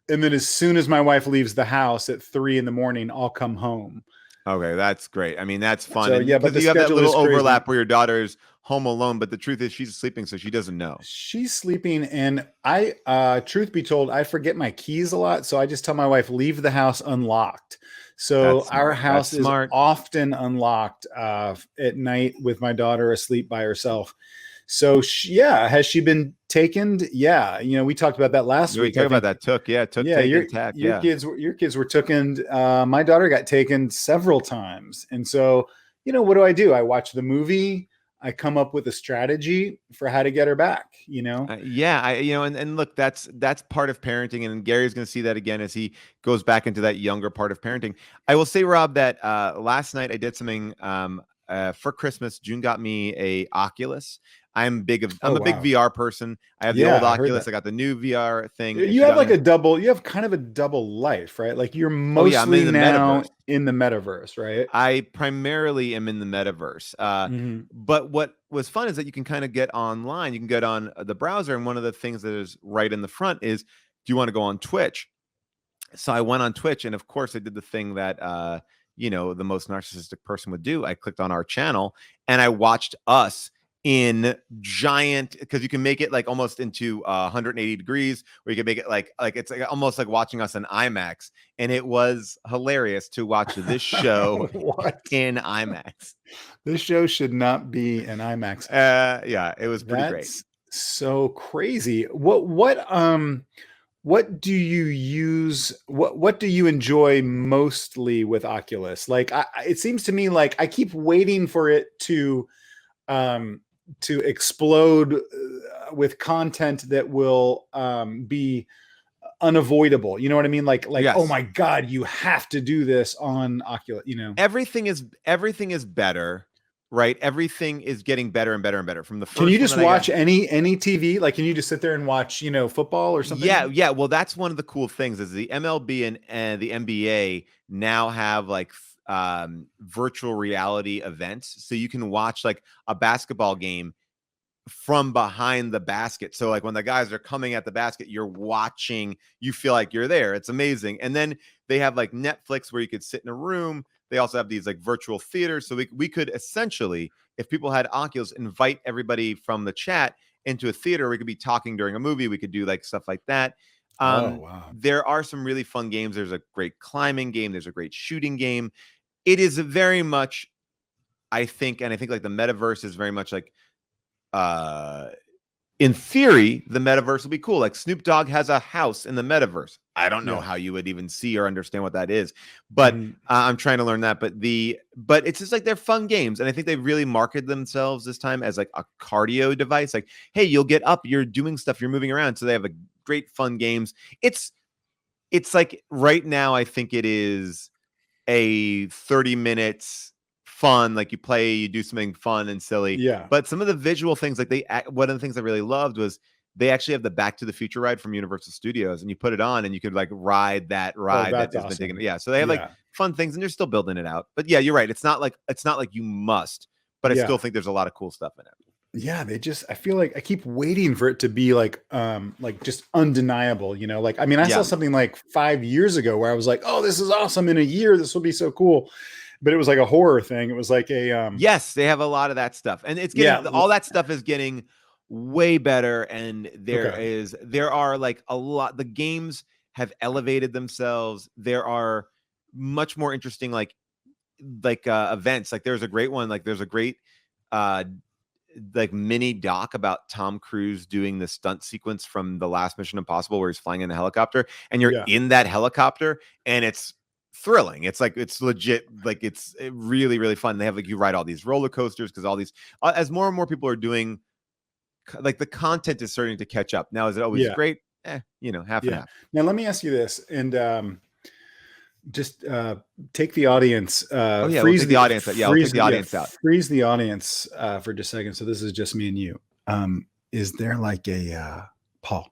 and then as soon as my wife leaves the house at 3 a.m, I'll come home. Okay, that's great. I mean, that's fun. So, And yeah, but because the you have that schedule little is crazy. overlap where your daughter is home alone, but the truth is she's sleeping, so she doesn't know. She's sleeping, and truth be told, I forget my keys a lot. So I just tell my wife, leave the house unlocked. So That's our smart. house That's is smart. often unlocked at night with my daughter asleep by herself. So has she been taken? Yeah, we talked about that last We week. talked about that. Took Your tack. kids were taken. My daughter got taken several times, and so what do? I watch the movie. I come up with a strategy for how to get her back. And look, that's part of parenting, and Gary's going to see that again as he goes back into that younger part of parenting. I will say, Rob, that last night I did something for Christmas. June got me a Oculus. I'm a big VR person. I have the old Oculus. I got the new VR thing. You have you have kind of a double life, right? Like you're mostly now in the metaverse, right? I primarily am in the metaverse. But what was fun is that you can kind of get online. You can get on the browser. And one of the things that is right in the front is, do you want to go on Twitch? So I went on Twitch. And of course, I did the thing that, the most narcissistic person would do. I clicked on our channel and I watched us in giant, because you can make it like almost into 180 degrees, where you can make it like it's like almost like watching us in IMAX, and it was hilarious to watch this show in IMAX. This show should not be in IMAX. It was pretty great. So crazy. What do you use? What do you enjoy mostly with Oculus? Like it seems to me like I keep waiting for it to explode with content that will be unavoidable. You know what I mean? Like, yes. Oh my God, you have to do this on Oculus, Everything is better, right? Everything is getting better and better and better from the first. Can you just watch any TV? Like, can you just sit there and watch, football or something? Yeah. Well, that's one of the cool things is the MLB and the NBA now have like virtual reality events, so you can watch like a basketball game from behind the basket. So like when the guys are coming at the basket, you're watching, you feel like you're there. It's amazing. And then they have like Netflix where you could sit in a room. They also have these like virtual theaters. So we could essentially, if people had Oculus, invite everybody from the chat into a theater. We could be talking during a movie. We could do like stuff like that. Wow. There are some really fun games. There's a great climbing game. There's a great shooting game. It is very much, I think like the metaverse is very much like, in theory, the metaverse will be cool. Like Snoop Dogg has a house in the metaverse. I don't know how you would even see or understand what that is, but I'm trying to learn that. But it's just like they're fun games, and I think they really marketed themselves this time as like a cardio device. Like, hey, you'll get up, you're doing stuff, you're moving around. So they have a great fun games. It's like right now, I think it is a 30 minutes fun, like you do something fun and silly. Yeah. But some of the visual things, like one of the things I really loved was they actually have the Back to the Future ride from Universal Studios, and you put it on and you could like ride that ride that has been taken. Yeah. So they have like fun things, and they're still building it out. But yeah, you're right. It's not like you must, but I still think there's a lot of cool stuff in it. Yeah, I feel like I keep waiting for it to be like just undeniable, like, I mean, I saw something like 5 years ago where I was like, oh, this is awesome. In a year, this will be so cool. But it was like a horror thing. It was like a, yes, they have a lot of that stuff, and it's getting, all that stuff is getting way better. And there are like a lot, the games have elevated themselves. There are much more interesting, like events. Like there's a great one, like there's a great, like mini doc about Tom Cruise doing the stunt sequence from the last Mission Impossible where he's flying in the helicopter, and you're in that helicopter, and it's thrilling. It's like, it's legit. Like it's really, really fun. They have like, you ride all these roller coasters, because all these, as more and more people are doing, like the content is starting to catch up. Now, is it always great? Half and half. Now, let me ask you this, and just take the audience. Freeze the audience. We'll take the audience out. Freeze the audience for just a second. So this is just me and you. Is there like a Paul?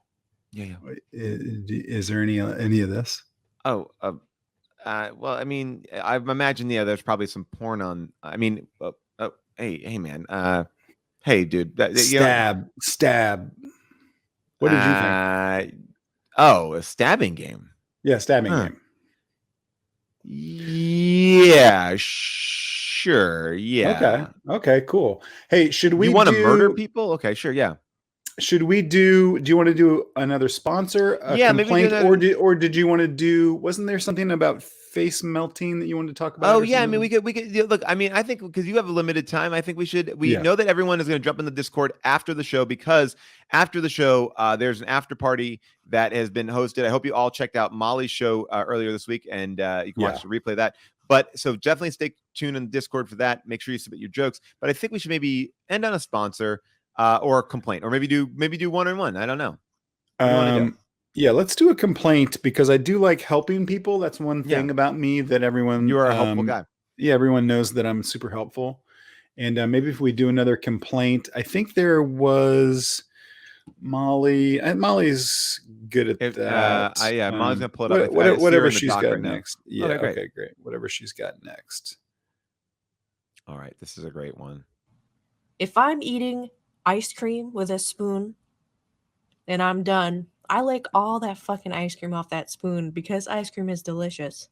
Yeah. Is there any of this? Oh, well, I mean, I imagine, there's probably some porn on. I mean, hey, man. Hey, dude. Stab. What did you think? A stabbing game. Yeah, stabbing game. Yeah, sure. Yeah. Okay, cool. Hey, should we? You want to murder people? Okay, sure. Yeah. Should we do you want to do another sponsor? Maybe complaint, or did you want to do? Wasn't there something about face melting that you wanted to talk about? Oh yeah, I mean, we could look. I mean, I think because you have a limited time, I think we know that everyone is going to jump in the Discord after the show, because after the show, there's an after party that has been hosted. I hope you all checked out Molly's show earlier this week, and you can watch the replay of that. But so definitely stay tuned in the Discord for that. Make sure you submit your jokes. But I think we should maybe end on a sponsor or a complaint, or maybe do one-on-one. I don't know. What do you want to do? Yeah, let's do a complaint, because I do like helping people. That's one thing about me that everyone. You are a helpful guy. Yeah, everyone knows that I'm super helpful. And maybe if we do another complaint, I think there was Molly. Molly's good at that. Molly's gonna pull it up. Whatever she's got right next. Yeah. Okay, great. Whatever she's got next. All right, this is a great one. If I'm eating ice cream with a spoon and I'm done, I lick all that fucking ice cream off that spoon because ice cream is delicious.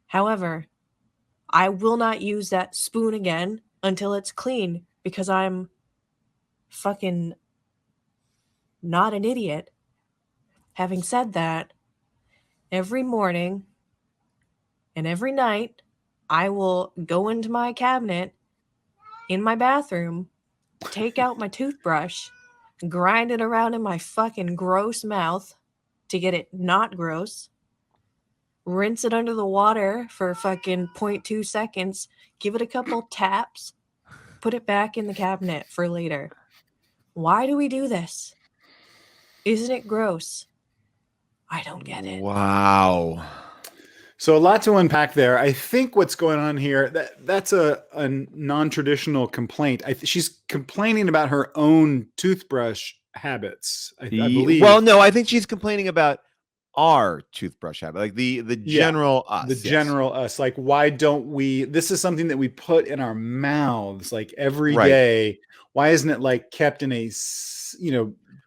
However, I will not use that spoon again until it's clean, because I'm fucking not an idiot. Having said that, every morning and every night, I will go into my cabinet in my bathroom, take out my toothbrush, grind it around in my fucking gross mouth to get it not gross, rinse it under the water for fucking 0.2 seconds, give it a couple taps, put it back in the cabinet for later. Why do we do this? Isn't it gross? I don't get it. Wow. So a lot to unpack there. I think what's going on here, that's a non-traditional complaint. She's complaining about her own toothbrush habits, I believe. Well, no, I think she's complaining about our toothbrush habit, like the general us. The general us. Like, why don't we? This is something that we put in our mouths like every day. Why isn't it like kept in a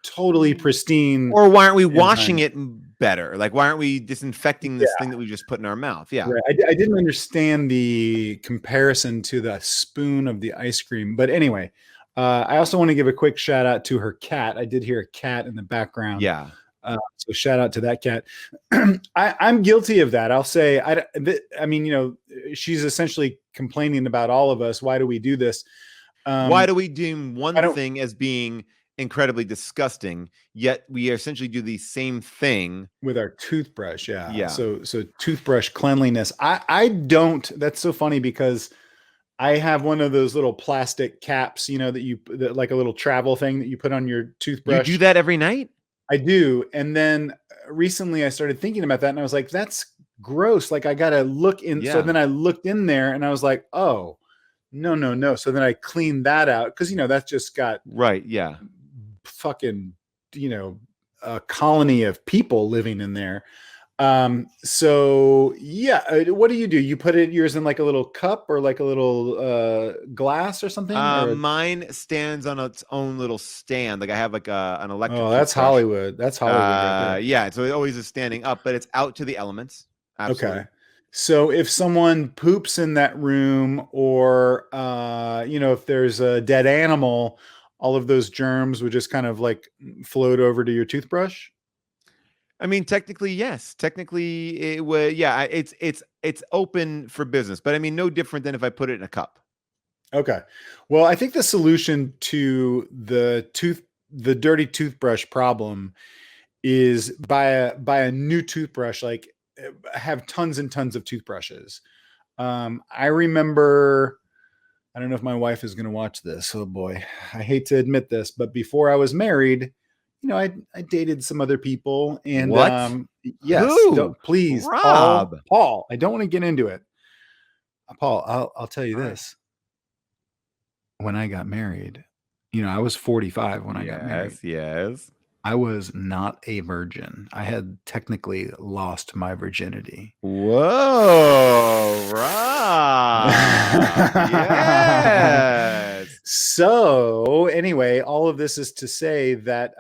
totally pristine? Or why aren't we washing it better? Like, why aren't we disinfecting this thing that we just put in our mouth? Yeah. Right. I didn't understand the comparison to the spoon of the ice cream. But anyway, I also want to give a quick shout out to her cat. I did hear a cat in the background. Yeah. So shout out to that cat. I'm guilty of that. I'll say, I mean, she's essentially complaining about all of us. Why do we do this? Why do we deem one thing as being incredibly disgusting, yet we essentially do the same thing with our toothbrush? Yeah. So toothbrush cleanliness. I don't. That's so funny, because I have one of those little plastic caps, that like a little travel thing that you put on your toothbrush. You do that every night? I do. And then recently I started thinking about that, and I was like, that's gross. Like, I got to look in. Yeah. So then I looked in there and I was like, oh, no. So then I cleaned that out, because, that's just got fucking, a colony of people living in there. So yeah, what do? You put yours in like a little cup or like a little glass or something? Mine stands on its own little stand. Like, I have like an electric. Oh, that's toothbrush. Hollywood. That's Hollywood. Right there. Yeah. So it always is standing up, but it's out to the elements. Absolutely. Okay. So if someone poops in that room, or if there's a dead animal, all of those germs would just kind of like float over to your toothbrush. I mean, technically, yes. Technically, it would. Yeah, it's open for business, but I mean, no different than if I put it in a cup. Okay. Well, I think the solution to the dirty toothbrush problem is buy a new toothbrush. Like, have tons and tons of toothbrushes. I remember. I don't know if my wife is going to watch this. Oh boy, I hate to admit this, but before I was married, I dated some other people, and yes, please, Rob. Paul, I don't want to get into it. Paul, I'll tell you this. When I got married, I was 45 when I got married. Yes. I was not a virgin. I had technically lost my virginity. Whoa, Rob. Yes. So anyway, all of this is to say that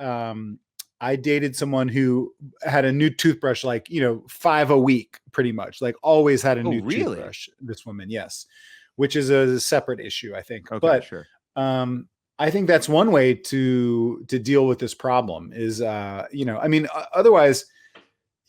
I dated someone who had a new toothbrush, like, 5 a week, pretty much. Like, always had a new toothbrush. This woman, yes, which is a separate issue, I think. Okay, but sure. I think that's one way to deal with this problem is, I mean, otherwise,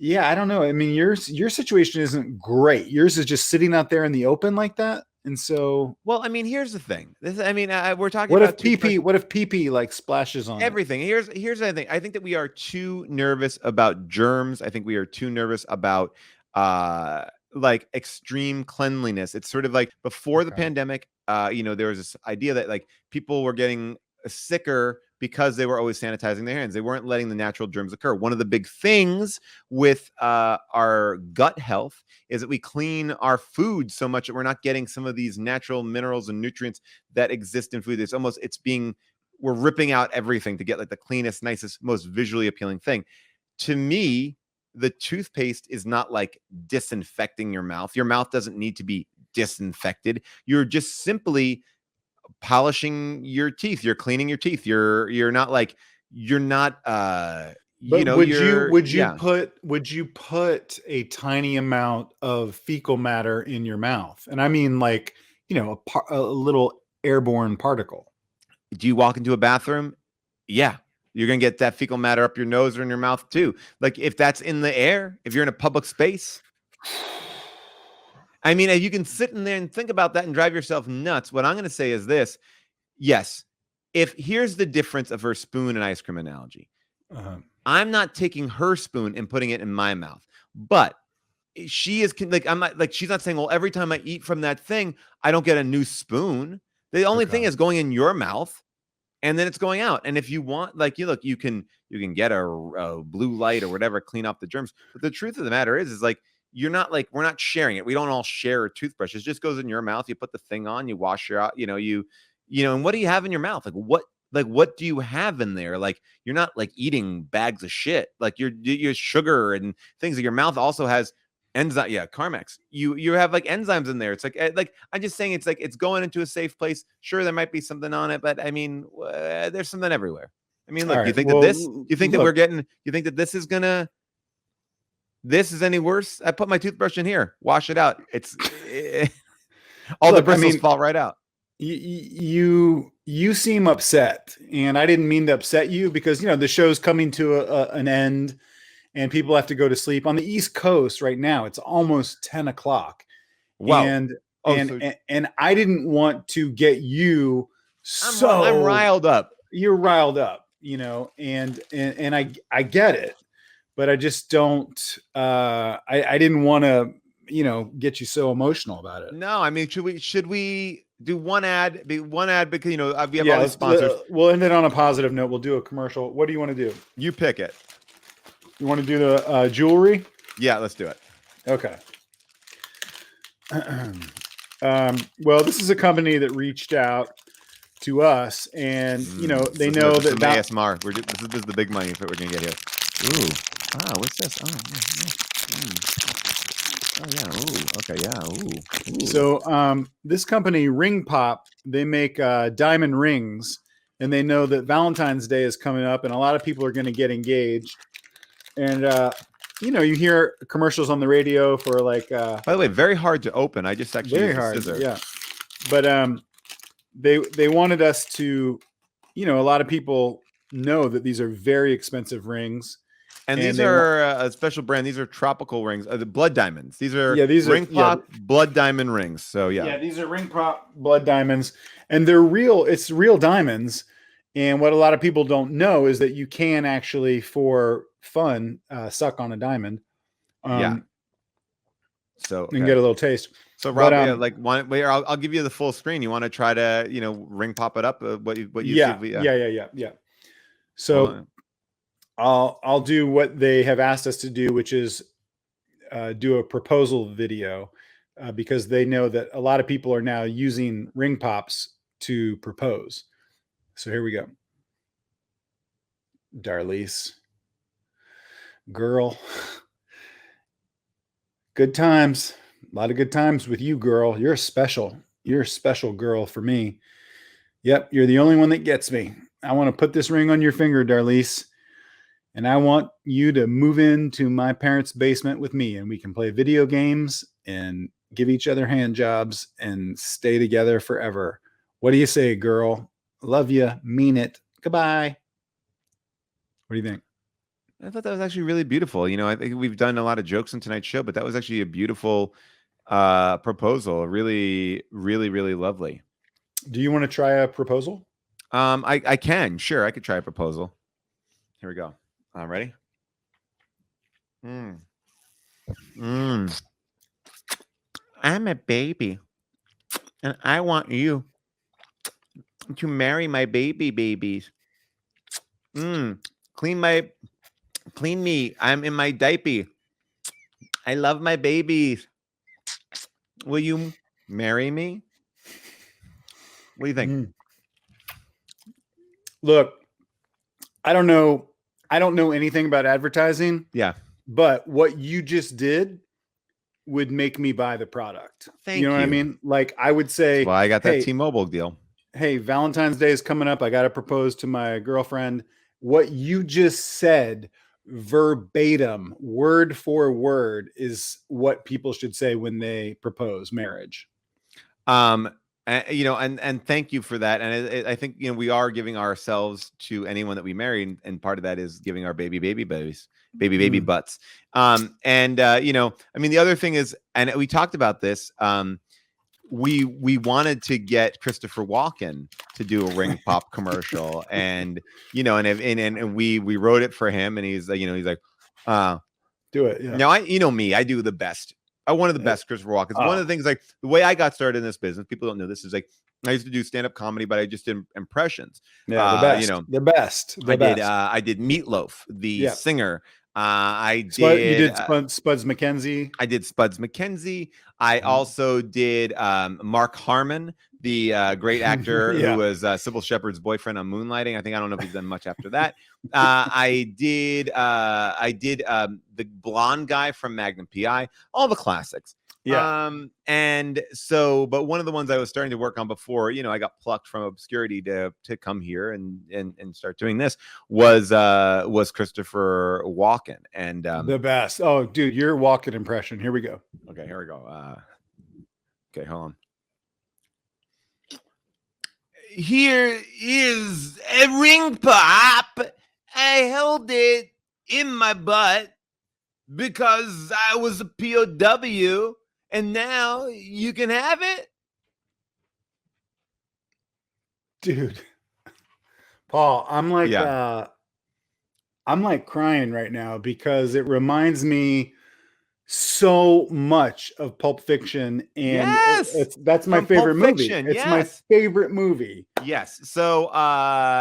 Yeah, I don't know. I mean, your situation isn't great. Yours is just sitting out there in the open like that. And so, Well, I mean, here's the thing. We're talking what about if PP? What if PP like splashes on it? everything. Here's the thing. I think that we are too nervous about germs. I think we are too nervous about like extreme cleanliness. It's sort of like before the Okay. pandemic, there was this idea that like people were getting sicker because they were always sanitizing their hands. They weren't letting the natural germs occur. One of the big things with our gut health is that we clean our food so much that we're not getting some of these natural minerals and nutrients that exist in food. We're ripping out everything to get like the cleanest, nicest, most visually appealing thing. To me, the toothpaste is not like disinfecting your mouth. Your mouth doesn't need to be disinfected. You're just simply polishing your teeth. You're cleaning your teeth. You're not like you're not But would you yeah. put a tiny amount of fecal matter in your mouth? And I mean like, a little airborne particle. Do you walk into a bathroom? Yeah. You're going to get that fecal matter up your nose or in your mouth too. Like if that's in the air, if you're in a public space. I mean, you can sit in there and think about that and drive yourself nuts. What I'm going to say is this. Yes. Here's the difference of her spoon and ice cream analogy. I'm not taking her spoon and putting it in my mouth, but she is like, I'm not like, she's not saying, well, every time I eat from that thing, I don't get a new spoon. The only thing is going in your mouth and then it's going out. And if you want, like, you can get a blue light or whatever, clean off the germs. But the truth of the matter is like, we're not sharing it. We don't all share a toothbrush. It just goes in your mouth. You put the thing on, you wash your, and what do you have in your mouth? Like what do you have in there? Like, you're not like eating bags of shit. Like your sugar and things. Like your mouth also has enzyme. Yeah. Carmex. You have like enzymes in there. It's like I'm just saying, it's like, it's going into a safe place. Sure. There might be something on it, but I mean, there's something everywhere. I mean, look, Right, you think that this is any worse? I put my toothbrush in here, wash it out. All the bristles fall right out. You seem upset, and I didn't mean to upset you because the show's coming to an end and people have to go to sleep. On the East Coast right now, it's almost 10 o'clock. Wow. And I didn't want to get you I'm riled up. You're riled up, and I get it, but I just don't I didn't want to get you so emotional about it. No, I mean, should we do one ad? Because we have all these sponsors. We'll end it on a positive note. We'll do a commercial. What do you want to do? You pick it. You want to do the jewelry? Yeah, let's do it. Okay. Well, this is a company that reached out to us, and they know that ASMR. This is the big money that we're gonna get here. Ooh, wow, what's this? Oh yeah. Ooh. Okay. Yeah. Ooh. So this company, Ring Pop, they make diamond rings, and they know that Valentine's Day is coming up, and a lot of people are going to get engaged. And you hear commercials on the radio for like. By the way, very hard to open. I just actually very hard. Yeah, but they wanted us to, a lot of people know that these are very expensive rings. And these are a special brand. These are tropical rings, the blood diamonds. These are Ring Pop blood diamond rings. So yeah, these are Ring Pop blood diamonds, and they're real. It's real diamonds. And what a lot of people don't know is that you can actually, for fun, suck on a diamond. So and get a little taste. So Rob, I'll give you the full screen. You want to try to ring pop it up? What you yeah. So. I'll do what they have asked us to do, which is do a proposal video because they know that a lot of people are now using ring pops to propose. So here we go. Darlise, girl, good times, a lot of good times with you, girl. You're a special girl for me. Yep, you're the only one that gets me. I want to put this ring on your finger, Darlise. And I want you to move into my parents' basement with me, and we can play video games and give each other hand jobs and stay together forever. What do you say, girl? Love you. Mean it. Goodbye. What do you think? I thought that was actually really beautiful. You know, I think we've done a lot of jokes in tonight's show, but that was actually a beautiful proposal. Really, really, really lovely. Do you want to try a proposal? I can. Sure, I could try a proposal. Here we go. Ready? I'm a baby, and I want you to marry my babies. Clean me. I'm in my diaper. I love my babies. Will you marry me? What do you think? Look, I don't know anything about advertising. Yeah. But what you just did would make me buy the product. Thank you. Know what I mean? Like I would say, well, I got that hey, T-Mobile deal. Hey, Valentine's Day is coming up. I got to propose to my girlfriend. What you just said verbatim, word for word, is what people should say when they propose marriage. You know, and thank you for that. And I think, you know, we are giving ourselves to anyone that we marry, and part of that is giving our baby butts. You know, I mean, the other thing is, and we talked about this, we wanted to get Christopher Walken to do a Ring Pop commercial, and you know, and we wrote it for him, and he's like, do it. Yeah. Now you know me, I do the best. One of the best Christopher Walken. One of the things, like the way I got started in this business, people don't know this, is like I used to do stand-up comedy, but I just did impressions. Yeah, the best. You know, the best. I did Meatloaf, the singer. You did Spuds McKenzie. I did Spuds McKenzie. I also did Mark Harmon, the great actor who was Sybil Shepherd's boyfriend on Moonlighting. I don't know if he's done much after that. I did the blonde guy from Magnum PI, all the classics. Yeah. And so, but one of the ones I was starting to work on before, you know, I got plucked from obscurity to come here and start doing this was Christopher Walken. And the best. Oh, dude, your Walken impression. Here we go. Okay, here we go. Okay, hold on. Here is a ring pop. I held it in my butt because I was a POW. And now you can have it? Dude. Paul, I'm like crying right now because it reminds me so much of Pulp Fiction, and that's my favorite movie. It's my favorite movie. Yes. So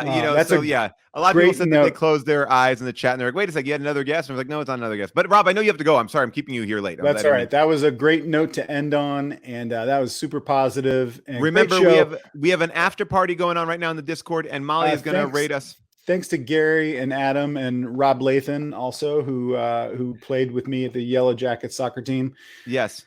you know, so yeah, a lot of people said that they closed their eyes in the chat and they're like, wait a second, you had another guest? And I was like, no, it's not another guest. But Rob, I know you have to go. I'm sorry, I'm keeping you here late. That's all right. That was a great note to end on, and that was super positive. And remember, we have an after party going on right now in the Discord, and Molly is going to rate us. Thanks to Gary and Adam and Rob Lathan also, who played with me at the Yellowjackets soccer team. Yes.